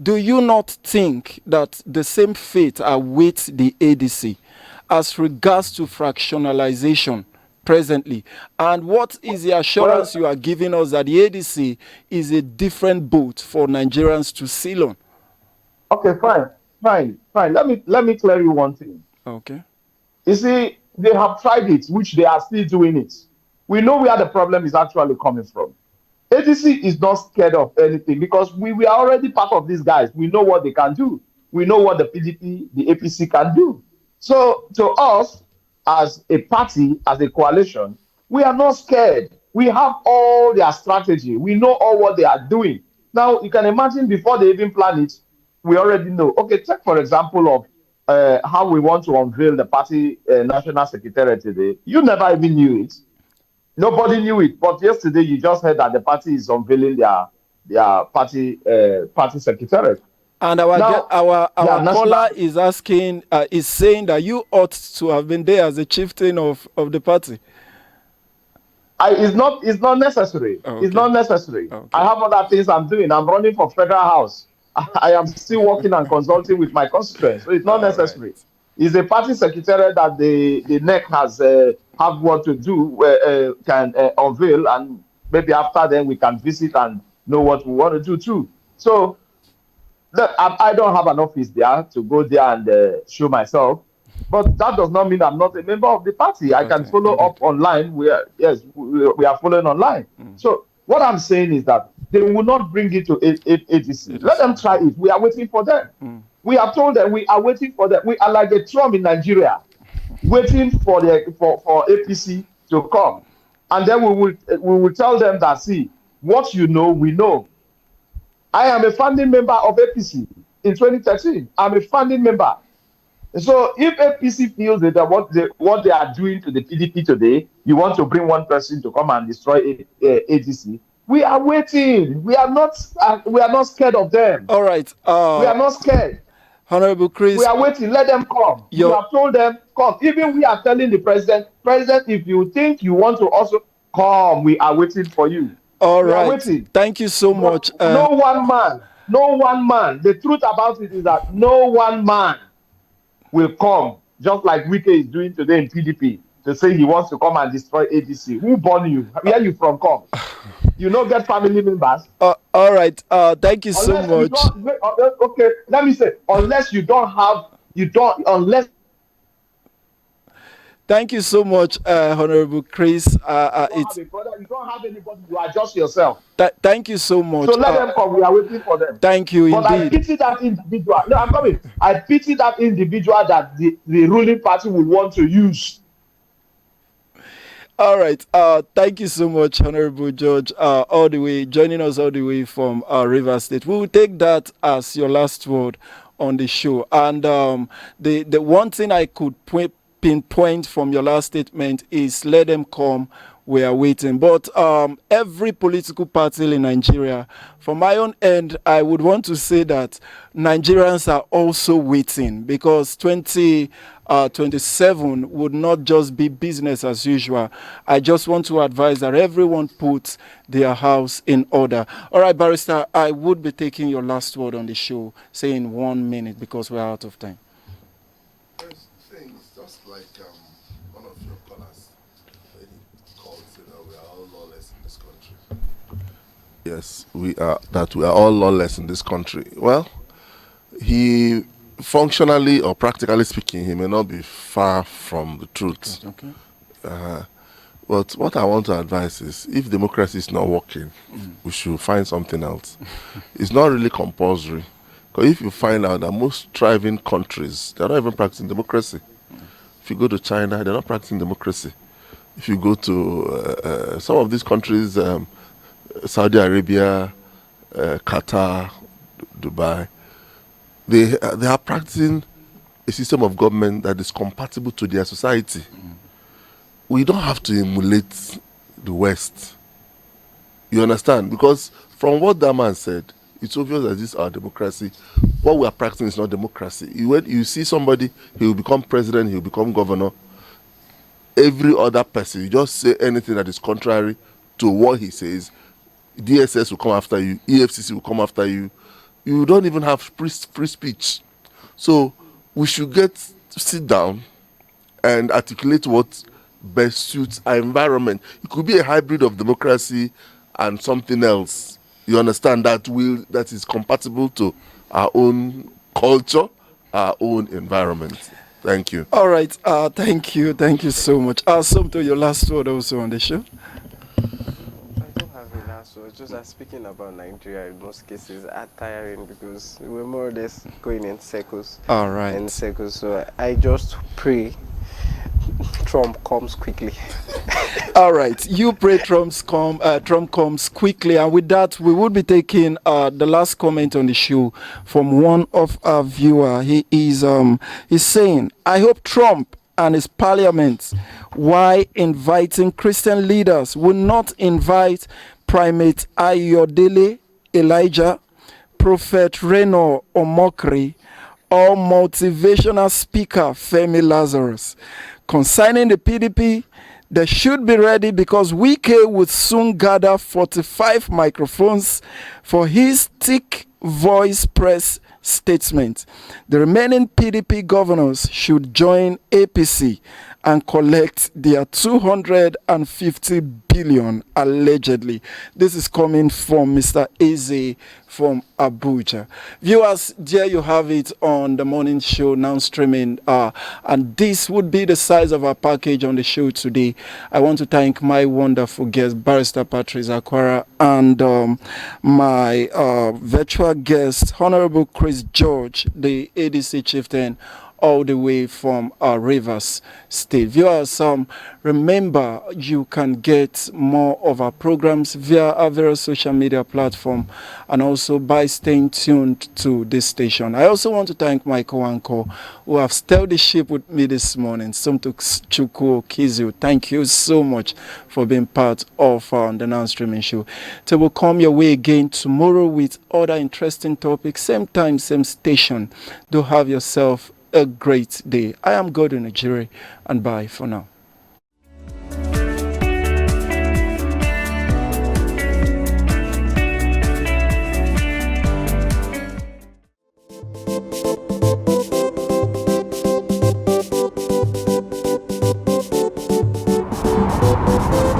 do you not think that the same fate awaits the ADC as regards to fractionalization presently? And what is the assurance you are giving us that the ADC is a different boat for Nigerians to sail on? Okay, fine. Let me clear you one thing. Okay. You see, they have tried it, which they are still doing it. We know where the problem is actually coming from. ADC is not scared of anything because we are already part of these guys. We know what they can do. We know what the PDP, the APC can do. So to us, as a party, as a coalition, we are not scared. We have all their strategy. We know all what they are doing. Now, you can imagine before they even plan it, we already know. Okay, take for example of how we want to unveil the party national secretariat today. You never even knew it. Nobody knew it. But yesterday, you just heard that the party is unveiling their party secretariat. And our caller is asking, is saying that you ought to have been there as a chieftain of the party. It's not necessary. Okay. It's not necessary. Okay. I have other things I'm doing. I'm running for federal house. I am still working and consulting with my constituents, so it's not necessary. Right. It's a party secretariat that the NEC has have what to do, can unveil, and maybe after then we can visit and know what we want to do too. So I don't have an office there to go there and show myself, but that does not mean I'm not a member of the party. I can follow up online. We are following online. So what I'm saying is that they will not bring it to ADC. Let them try it. We are waiting for them. We have told them we are waiting for them. We are like a Trump in Nigeria, waiting for APC to come, and then we will tell them that, see, what you know, we know. I am a founding member of APC in 2013. I'm a founding member. So if APC feels that what they are doing to the PDP today, you want to bring one person to come and destroy ADC, we are waiting. We are not scared of them. All right. We are not scared. Honorable Chris, we are waiting. Let them come. You have told them, come. Even we are telling the president, if you think you want to also come, we are waiting for you. All right. Thank you so much. No one man. The truth about it is that no one man will come, just like Wike is doing today in PDP, to say he wants to come and destroy ADC. Who born you? Where are you from? Come. You don't get family members. All right. Thank you so much. Okay, let me say, unless Thank you so much, Honorable Chris. You don't have anybody. You are just yourself. Thank you so much. So let them come. We are waiting for them. Thank you but indeed. I pity that individual. No, I'm coming. I pity that individual that the ruling party will want to use. All right. Thank you so much, Honorable George, joining us all the way from Rivers State. We will take that as your last word on the show. And the one thing I could pinpoint from your last statement is let them come. we are waiting. But every political party in Nigeria, from my own end, I would want to say that Nigerians are also waiting, because 2027 would not just be business as usual. I just want to advise that everyone put their house in order. All right, Barrister, I would be taking your last word on the show, say in 1 minute, because we're out of time. There's things just like one of your callers, when he called, said that we are all lawless in this country. Yes, we are all lawless in this country. Well, he functionally or practically speaking, he may not be far from the truth. Okay. But what I want to advise is, if democracy is not working, we should find something else. It's not really compulsory. Because if you find out that most thriving countries, they're not even practicing democracy. If you go to China, they're not practicing democracy. If you go to some of these countries, Saudi Arabia, Qatar, Dubai, they are practicing a system of government that is compatible to their society. We don't have to emulate the West. You understand? Because from what that man said, it's obvious that this is our democracy. What we are practicing is not democracy. When you see somebody, he will become president, he will become governor. Every other person, you just say anything that is contrary to what he says, DSS will come after you, EFCC will come after you. You don't even have free speech. So we should sit down and articulate what best suits our environment. It could be a hybrid of democracy and something else. You understand, that is compatible to our own culture, our own environment. Thank you. All right. Thank you so much. Somto, your last word also on the show. I don't have a last word. Just that speaking about Nigeria in most cases are tiring, because we're more or less going in circles. All right. In circles. So I just pray Trump comes quickly. All right, you pray Trump comes quickly, and with that, we will be taking the last comment on the show from one of our viewers. He is he's saying, "I hope Trump and his parliament, while inviting Christian leaders, will not invite Primate Ayodele Elijah, Prophet Reno Omokri, or motivational speaker Femi Lazarus. Concerning the PDP, they should be ready, because Wike would soon gather 45 microphones for his thick voice press statement. The remaining PDP governors should join APC and collect their 250 billion allegedly." This is coming from Mr. Eze from Abuja. Viewers, there you have it on the morning show, now streaming, and this would be the size of our package on the show today. I want to thank my wonderful guest, Barrister Patrice Aquara, and my virtual guest, Honorable Chris George, the ADC chieftain, all the way from Rivers State. Viewers, remember, you can get more of our programs via our various social media platform, and also by staying tuned to this station. I also want to thank Michael Wanko, who have steered the ship with me this morning. Somto Chukwu Kizu, thank you so much for being part of the Now Streaming Show. So we'll come your way again tomorrow with other interesting topics, same time, same station. Do have yourself a great day. I am Gordon Nigeria, and bye for now.